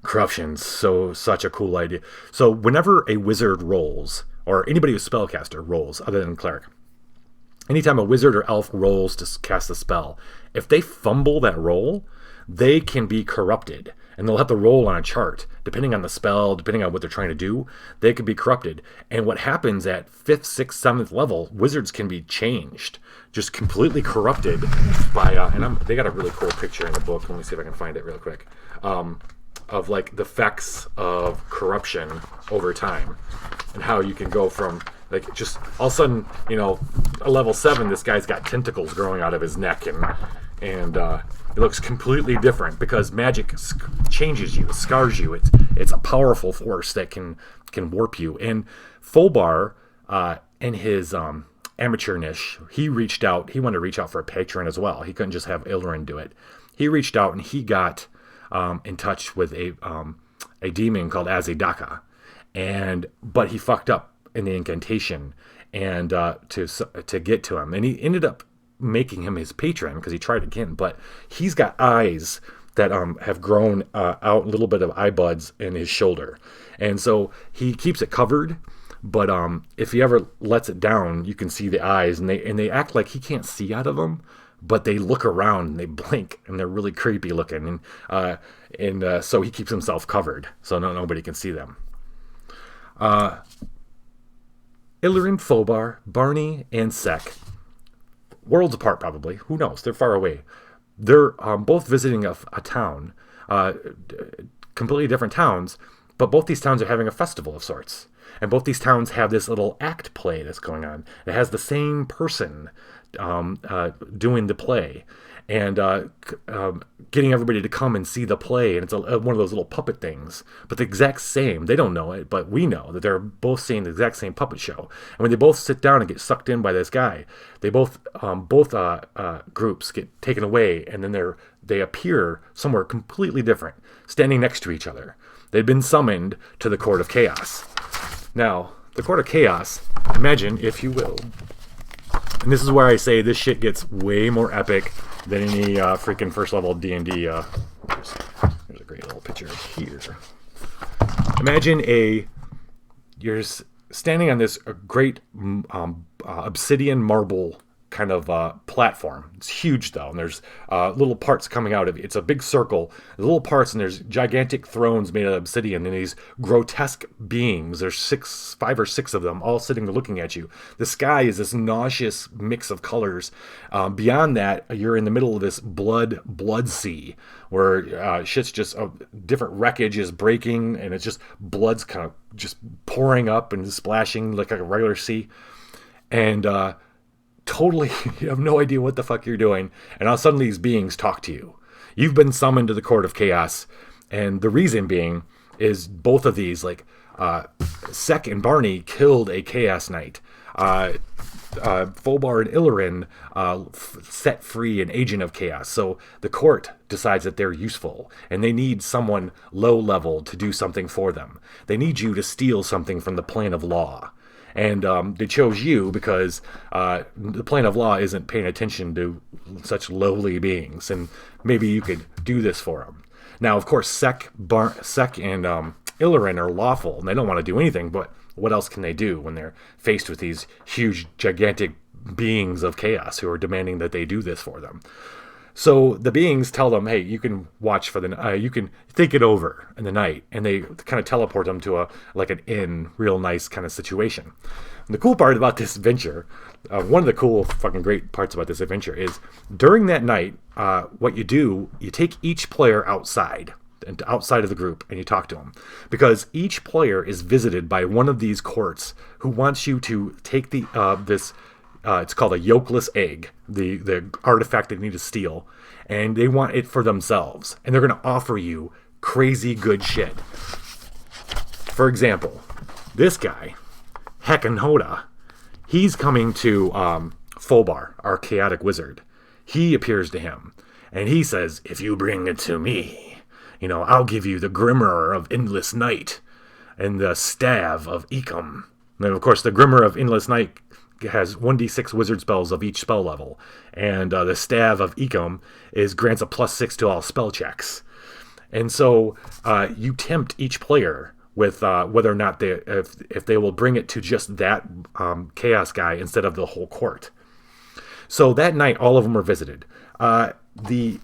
Corruption's such a cool idea. So whenever a wizard rolls, or anybody who's spellcaster rolls, other than cleric, anytime a wizard or elf rolls to cast a spell, if they fumble that roll, they can be corrupted. And they'll have to roll on a chart. Depending on the spell, depending on what they're trying to do, they could be corrupted. And what happens at 5th, 6th, 7th level, wizards can be changed. Just completely corrupted by... they got a really cool picture in the book. Let me see if I can find it real quick. Of like the effects of corruption over time. And how you can go from... like just all of a sudden, a level 7, this guy's got tentacles growing out of his neck. And it looks completely different because magic changes you, scars you. It's a powerful force that can warp you. And Fobar, in his amateur niche, he wanted to reach out for a patron as well. He couldn't just have Illyrin do it. He reached out and he got in touch with a demon called Azidaka, but he fucked up in the incantation and to get to him, and he ended up making him his patron because he tried again, but he's got eyes that have grown out a little bit of eye buds in his shoulder, and so he keeps it covered, but if he ever lets it down, you can see the eyes, and they act like he can't see out of them, but they look around and they blink and they're really creepy looking, and so he keeps himself covered so nobody can see them. Illyrin, Fobar, Barney, and Sek, worlds apart probably, who knows, they're far away. They're both visiting a town, completely different towns, but both these towns are having a festival of sorts. And both these towns have this little act play that's going on. It has the same person doing the play and getting everybody to come and see the play. And it's one of those little puppet things, but the exact same. They don't know it, but we know that they're both seeing the exact same puppet show. And when they both sit down and get sucked in by this guy, they both groups get taken away, and then they appear somewhere completely different, standing next to each other. They've been summoned to the Court of Chaos. Now, the Court of Chaos, imagine, if you will, and this is where I say this shit gets way more epic than any freaking first level D&D. There's a great little picture here. Imagine you're standing on this great obsidian marble kind of platform. It's huge though, and there's little parts coming out of it. It's a big circle, there's little parts, and there's gigantic thrones made of obsidian, and these grotesque beings. There's 5 or 6 of them, all sitting looking at you. The sky is this nauseous mix of colors. Beyond that, you're in the middle of this blood sea, where shit's just different wreckage is breaking, and it's just blood's kind of just pouring up and splashing like a regular sea, and totally, you have no idea what the fuck you're doing, and all of a sudden these beings talk to you. You've been summoned to the Court of Chaos, and the reason being is both of these, Sek and Barney, killed a Chaos Knight. Fobar and Illirin set free an agent of chaos. So the court decides that they're useful, and they need someone low level to do something for them. They need you to steal something from the plane of law. And they chose you because the plane of law isn't paying attention to such lowly beings, and maybe you could do this for them. Now, of course, Sek and Illirin are lawful, and they don't want to do anything, but what else can they do when they're faced with these huge, gigantic beings of chaos who are demanding that they do this for them? So the beings tell them, hey, you can watch for you can think it over in the night, and they kind of teleport them to an inn, real nice kind of situation. And the cool part about this adventure, one of the cool fucking great parts about this adventure is during that night, what you do, you take each player outside of the group, and you talk to them, because each player is visited by one of these courts who wants you to take it's called a yolkless egg, the artifact they need to steal, and they want it for themselves, and they're going to offer you crazy good shit. For example, this guy, Hekanhoda, he's coming to Fobar, our chaotic wizard. He appears to him, and he says, if you bring it to me, I'll give you the Grimmer of Endless Night and the Staff of Ecom. And of course, the Grimmer of Endless Night has 1d6 wizard spells of each spell level, and the Staff of Ecom grants a +6 to all spell checks. And so you tempt each player with whether or not if they will bring it to just that chaos guy instead of the whole court. So that night, all of them are visited. The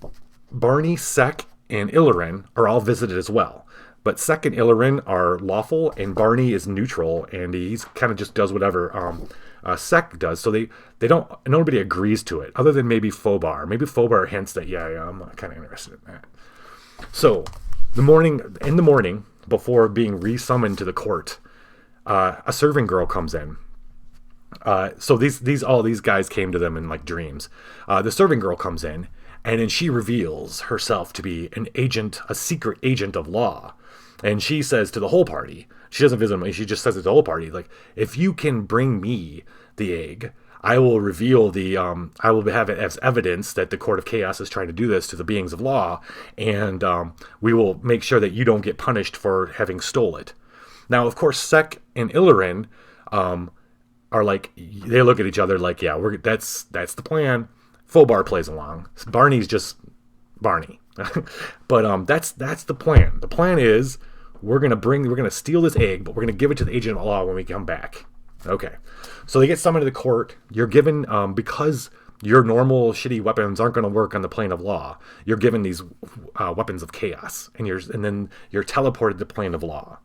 Barney, Sek, and Illirin are all visited as well. But Sek and Illirin are lawful, and Barney is neutral, and he's kind of just does whatever Sek does. So nobody agrees to it, other than maybe Fobar. Maybe Fobar hints that, yeah, I'm kind of interested in that. So in the morning, before being resummoned to the court, a serving girl comes in. So all these guys came to them in like dreams. The serving girl comes in, and then she reveals herself to be a secret agent of law. And she says to the whole party, she doesn't visit me, she just says to the whole party, like, if you can bring me the egg, I will reveal I will have it as evidence that the Court of Chaos is trying to do this to the beings of law, and we will make sure that you don't get punished for having stole it. Now, of course, Sek and Illirin are like, they look at each other like, yeah, that's the plan. Fobar plays along. Barney's just Barney. But that's the plan. The plan is we're gonna steal this egg, but we're gonna give it to the agent of law when we come back. Okay. So they get summoned to the court. You're given because your normal shitty weapons aren't going to work on the plane of law. You're given these weapons of chaos, and then you're teleported to the plane of law.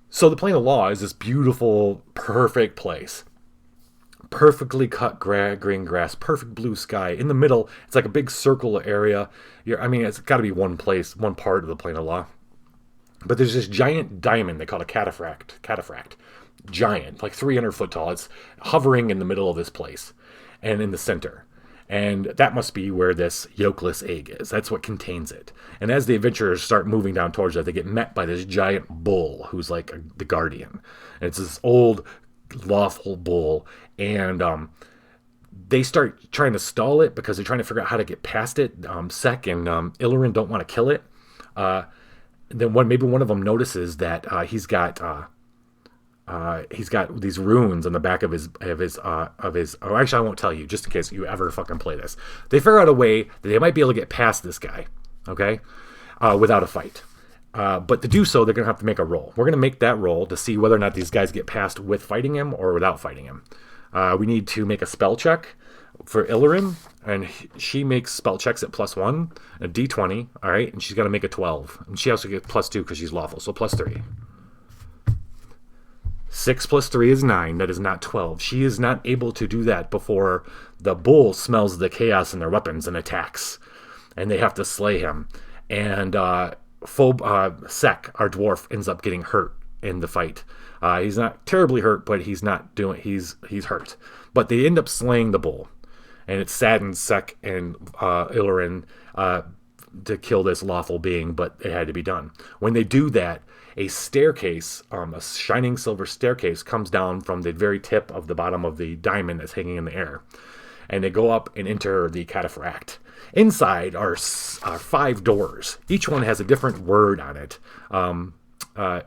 So the plane of law is this beautiful, perfect place. Perfectly cut green grass, perfect blue sky. In the middle, it's like a big circle area. It's got to be one part of the plane of law. But there's this giant diamond they call a cataphract. Giant, like 300 foot tall. It's hovering in the middle of this place and in the center. And that must be where this yolkless egg is. That's what contains it. And as the adventurers start moving down towards it, they get met by this giant bull who's like the guardian. And it's this old, lawful bull. And they start trying to stall it because they're trying to figure out how to get past it. Sek and Illirin don't want to kill it. Then maybe one of them notices that he's got these runes on the back of his. Oh, actually, I won't tell you, just in case you ever fucking play this. They figure out a way that they might be able to get past this guy, okay, without a fight. But to do so, they're gonna have to make a roll. We're gonna make that roll to see whether or not these guys get past with fighting him or without fighting him. We need to make a spell check for Illirin, and she makes spell checks at +1, a d20, all right, and she's got to make a 12. And she also gets +2 because she's lawful, so +3. 6 + 3 is 9. That is not 12. She is not able to do that before the bull smells the chaos in their weapons and attacks, and they have to slay him. And Sek, our dwarf, ends up getting hurt in the fight. He's not terribly hurt, but he's hurt. But they end up slaying the bull, and it saddens Sek and Illirin to kill this lawful being, but it had to be done. When they do that, a staircase, a shining silver staircase, comes down from the very tip of the bottom of the diamond that's hanging in the air. And they go up and enter the cataphract. Inside are 5 doors. Each one has a different word on it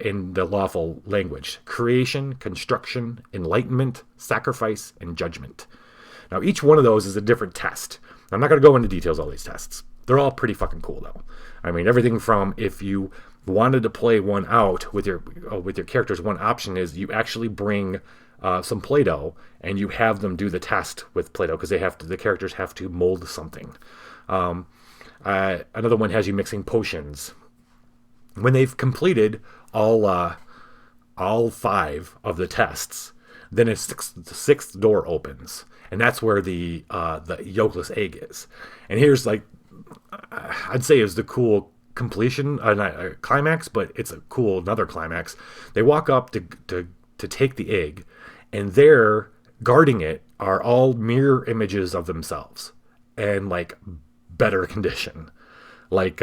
in the lawful language: creation, construction, enlightenment, sacrifice, and judgment. Now, each one of those is a different test. I'm not going to go into details of all these tests. They're all pretty fucking cool, though. I mean, everything from, if you wanted to play one out with your characters, one option is you actually bring some Play-Doh and you have them do the test with Play-Doh, because the characters have to mold something. Another one has you mixing potions. When they've completed all 5 of the tests, then the sixth door opens, and that's where the yolkless egg is. And here's, like, I'd say is the cool completion, not climax, but it's a cool another climax. They walk up to take the egg, and there guarding it are all mirror images of themselves, and like better condition. Like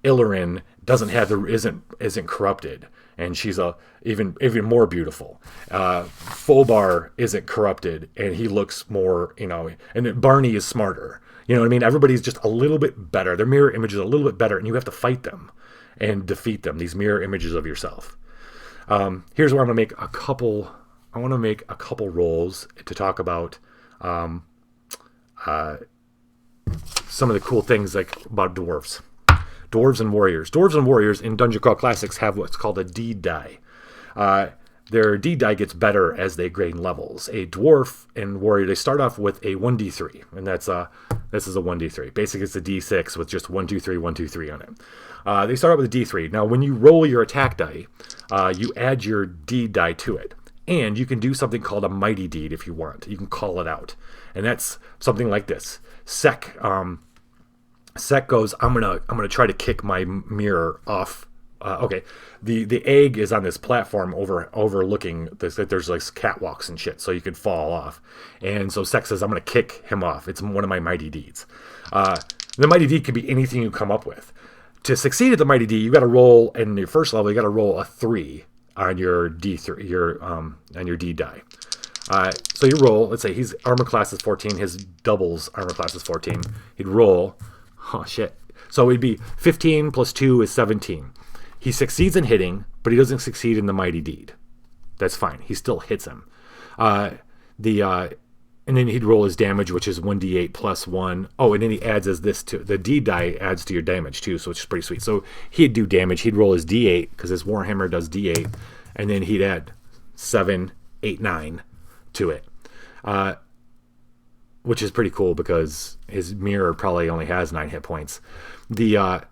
Illyrin isn't corrupted, and she's even more beautiful. Fobar isn't corrupted, and he looks more, and Barney is smarter. You know what I mean? Everybody's just a little bit better. Their mirror images are a little bit better, and you have to fight them and defeat them, these mirror images of yourself. Here's where I'm going to make a couple... I want to make a couple rolls to talk about some of the cool things about dwarves. Dwarves and warriors. Dwarves and warriors in Dungeon Crawl Classics have what's called a deed die. Their deed die gets better as they gain levels. A dwarf and warrior, they start off with a 1d3, and this is a 1d3. Basically, it's a d6 with just 1, 2, 3, 1, 2, 3 on it. They start out with a d3. Now, when you roll your attack die, you add your deed die to it. And you can do something called a mighty deed if you want. You can call it out. And that's something like this. Sek goes, I'm gonna try to kick my mirror off. Okay. The egg is on this platform overlooking this. There's like catwalks and shit, so you could fall off. And so Sek says, I'm gonna kick him off. It's one of my mighty deeds. The mighty deed could be anything you come up with. To succeed at the mighty deed, you gotta roll in your first level, you gotta roll a 3 on your D3, on your D die. So you roll. Let's say his armor class is 14. His doubles armor class is 14. He'd roll. Oh shit. So it'd be 15 plus 2 is 17. He succeeds in hitting, but he doesn't succeed in the mighty deed. That's fine. He still hits him. And then he'd roll his damage, which is 1d8 plus 1. Oh, and then he adds as this to the D die adds to your damage too, so it's pretty sweet. So he'd do damage. He'd roll his d8 because his Warhammer does d8, and then he'd add 7, 8, 9 to it, which is pretty cool because his mirror probably only has 9 hit points. And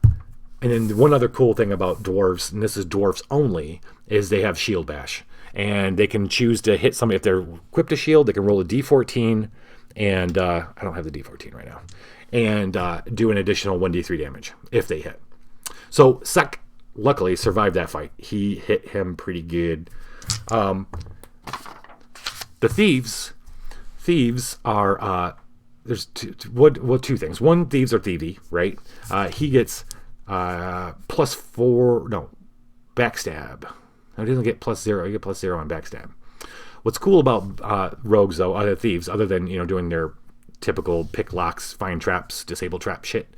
then one other cool thing about dwarves, and this is dwarves only, is they have shield bash. And they can choose to hit somebody. If they're equipped a shield, they can roll a d14, and I don't have the d14 right now, and do an additional 1d3 damage if they hit. So Sek luckily survived that fight. He hit him pretty good. The thieves are there's two things. One, thieves are thievy, right? He gets +4, no, backstab. He doesn't get +0. You get +0 on backstab. What's cool about rogues, though, other thieves, other than doing their typical pick locks, find traps, disable trap shit,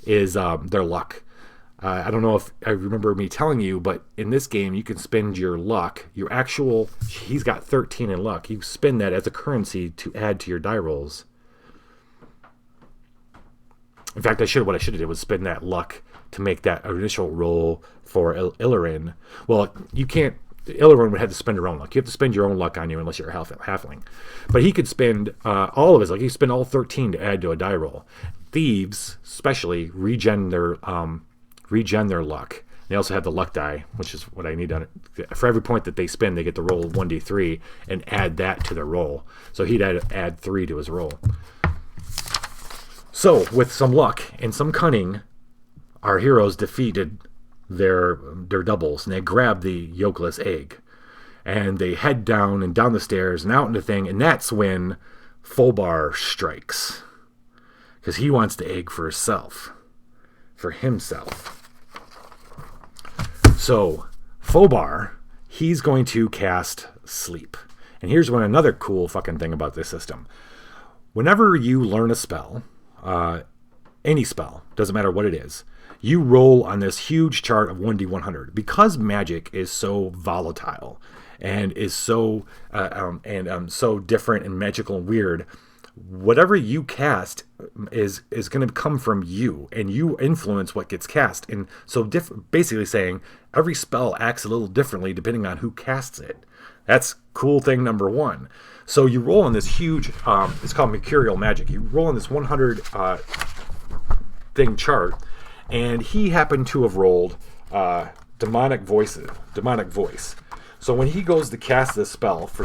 is their luck. I don't know if I remember me telling you, but in this game you can spend your luck, he's got 13 in luck. You spend that as a currency to add to your die rolls. In fact, what I should have did was spend that luck to make that initial roll for Illyrin. Well, you can't. Illyrin would have to spend her own luck. You have to spend your own luck on you unless you're a halfling. But he could spend all of his luck. He could spend all 13 to add to a die roll. Thieves, especially, regen their luck. They also have the luck die, which is what I need on it. For every point that they spend, they get to roll 1d3 and add that to their roll. So he'd add 3 to his roll. So, with some luck and some cunning, our heroes defeated their doubles, and they grab the yolkless egg, and they head down and down the stairs and out in the thing, and that's when Fobar strikes, because he wants the egg for himself. So Fobar, he's going to cast Sleep. And here's another cool fucking thing about this system. Whenever you learn a spell, any spell, doesn't matter what it is, you roll on this huge chart of 1d100. Because magic is so volatile and is so so different and magical and weird, whatever you cast is going to come from you, and you influence what gets cast. And so basically saying every spell acts a little differently depending on who casts it. That's cool thing number one. So you roll on this huge, it's called Mercurial Magic. You roll on this 100 thing chart, and he happened to have rolled demonic voice. So when he goes to cast this spell, for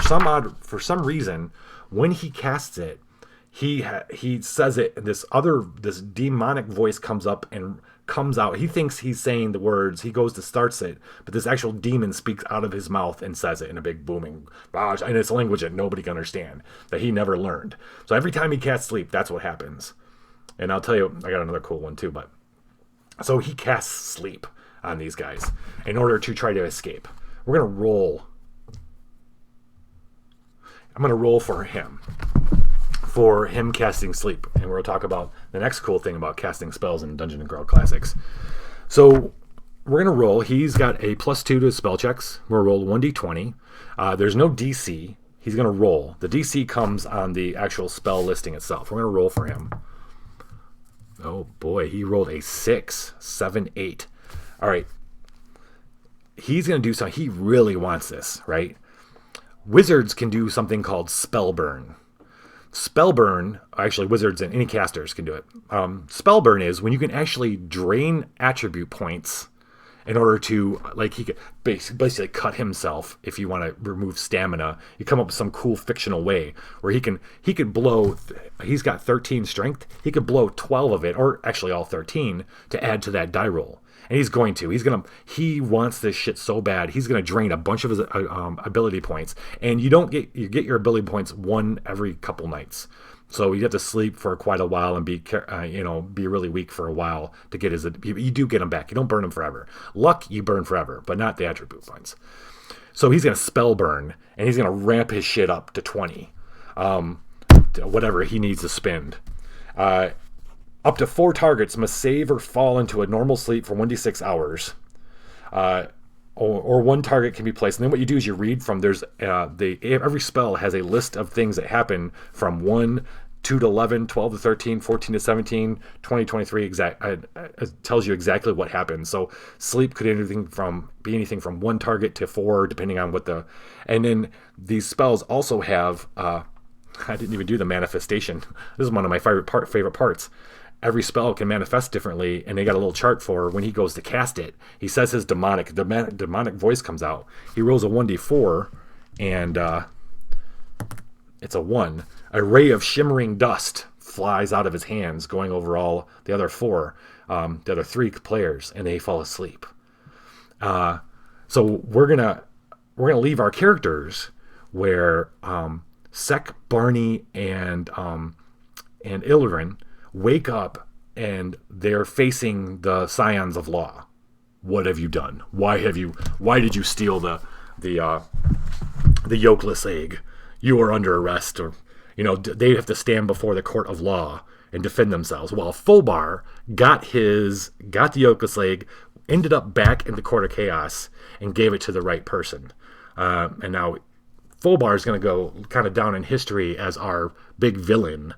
some reason, when he casts it, he says it. This demonic voice comes up and comes out. He thinks he's saying the words. He goes to starts it, but this actual demon speaks out of his mouth and says it in a big booming, and it's a language that nobody can understand, that he never learned. So every time he casts Sleep, that's what happens. And I'll tell you, I got another cool one too. But so he casts Sleep on these guys in order to try to escape. We're gonna roll. I'm gonna roll for him casting Sleep, and we're going to talk about the next cool thing about casting spells in Dungeon & Growl Classics. So we're going to roll. He's got a +2 to his spell checks. We're going to roll 1d20. There's no DC. He's going to roll. The DC comes on the actual spell listing itself. We're going to roll for him. Oh boy, he rolled a 6, 7, 8. All right. He's going to do something. He really wants this, right? Wizards can do something called Spellburn. Spellburn, actually wizards and any casters can do it. Spellburn is when you can actually drain attribute points in order to, like, he could basically cut himself. If you want to remove stamina, you come up with some cool fictional way where he could blow, he's got 13 strength, he could blow 12 of it, or actually all 13, to add to that die roll. And he wants this shit so bad, he's going to drain a bunch of his ability points. And you get your ability points one every couple nights. So you have to sleep for quite a while and be really weak for a while to get you do get them back. You don't burn them forever. Luck, you burn forever, but not the attribute points. So he's going to spell burn, and he's going to ramp his shit up to 20. Whatever he needs to spend. Up to 4 targets must save or fall into a normal sleep for 1d6 hours. Or one target can be placed. And then what you do is you read from, every spell has a list of things that happen from 1, 2 to 11, 12 to 13, 14 to 17, 20, 23, it tells you exactly what happens. So sleep could be anything from 1 target to 4, depending on and then these spells also have, I didn't even do the manifestation. This is one of my favorite parts. Every spell can manifest differently, and they got a little chart for when he goes to cast it. He says his demonic voice comes out. He rolls a 1d4, and it's a 1. A ray of shimmering dust flies out of his hands, going over all the other 3 players, and they fall asleep. So we're gonna leave our characters where Sek, Barney, and Ilrin wake up, and they're facing the Scions of Law. What have you done? Why did you steal the yolkless egg? You are under arrest, or they have to stand before the court of law and defend themselves. While Fobar got the yolkless egg, ended up back in the court of chaos and gave it to the right person. And now Fobar is going to go kind of down in history as our big villain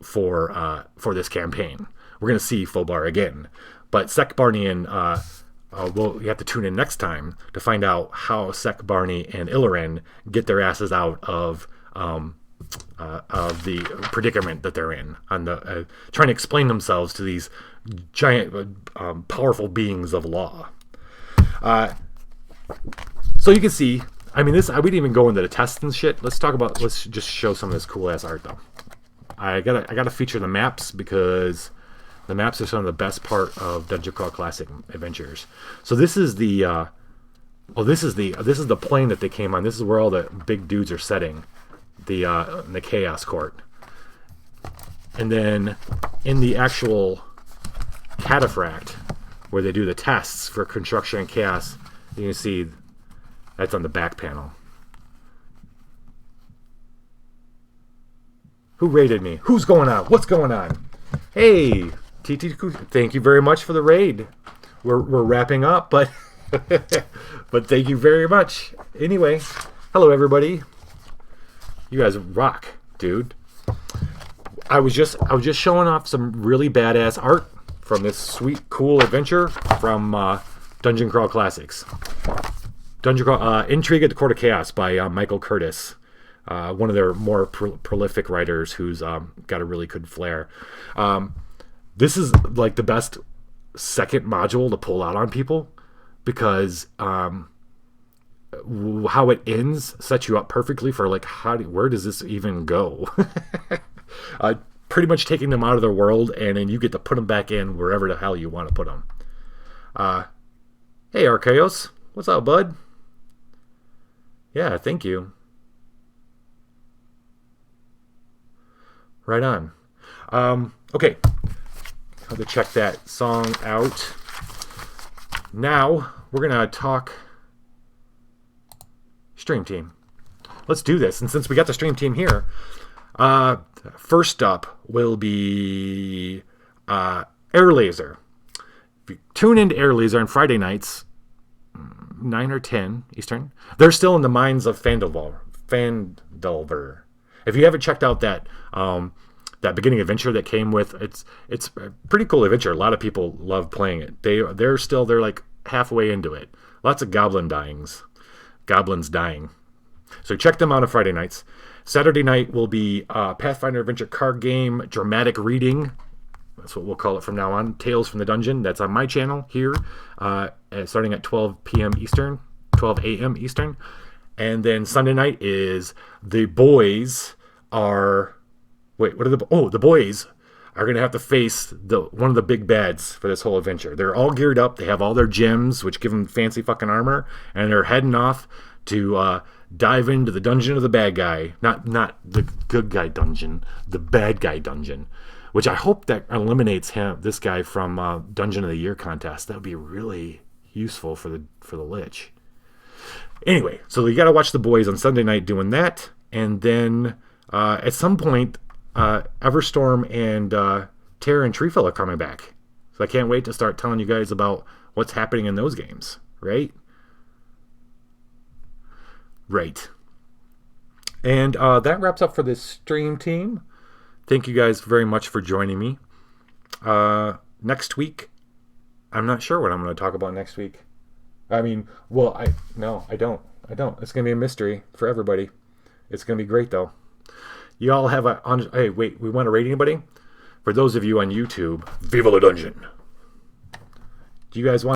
for this campaign. We're going to see Fobar again, but Sek, Barney, and you have to tune in next time to find out how Sek, Barney, and Illirin get their asses out of the predicament that they're in, on the trying to explain themselves to these giant, powerful beings of law. So you can see, I mean, we didn't even go into the tests and shit. Let's just show some of this cool ass art though. I gotta feature the maps, because the maps are some of the best part of Dungeon Crawl Classic Adventures. So this is the this is the plane that they came on. This is where all the big dudes are setting the Chaos Court. And then in the actual cataphract where they do the tests for construction and chaos, You can see that's on the back panel. Who raided me? Who's going on? What's going on? Hey, TT, thank you very much for the raid. We're wrapping up, but but thank you very much. Anyway, hello everybody. You guys rock, dude. I was just showing off some really badass art from this sweet, cool adventure from Dungeon Crawl Classics. Dungeon Crawl Intrigue at the Court of Chaos by Michael Curtis. One of their more prolific writers who's got a really good flair. This is like the best second module to pull out on people because how it ends sets you up perfectly for like where does this even go? Pretty much taking them out of their world, and then you get to put them back in wherever the hell you want to put them. Hey Archaeos, what's up, bud? Yeah, thank you. Right on. Okay. Have to check that song out. Now, we're going to talk Stream Team. Let's do this. And since we got the Stream Team here, first up will be Air Laser. If you tune into Air Laser on Friday nights, 9 or 10 Eastern, they're still in the mines of Phandelver. If you haven't checked out that beginning adventure that came with it's a pretty cool adventure. A lot of people love playing it. They're like halfway into it. Lots of goblins dying. So check them out on Friday nights. Saturday night will be Pathfinder Adventure card game dramatic reading. That's what we'll call it from now on. Tales from the Dungeon. That's on my channel here, starting at 12 p.m. Eastern, 12 a.m. Eastern. And then Sunday night is the boys are... Wait, what are the boys are going to have to face one of the big bads for this whole adventure. They're all geared up. They have all their gems, which give them fancy fucking armor. And they're heading off to dive into the dungeon of the bad guy. Not the good guy dungeon, the bad guy dungeon. Which I hope that eliminates this guy from Dungeon of the Year contest. That would be really useful for the Lich. Anyway, so you got to watch the boys on Sunday night doing that, and then at some point, Everstorm and Terra and Treefell are coming back. So I can't wait to start telling you guys about what's happening in those games. Right. And that wraps up for this Stream Team. Thank you guys very much for joining me. Next week, I'm not sure what I'm going to talk about next week. I mean, well, I don't. It's going to be a mystery for everybody. It's going to be great, though. You all have hey, wait, we want to rate anybody? For those of you on YouTube, Viva La Dungeon. Do you guys want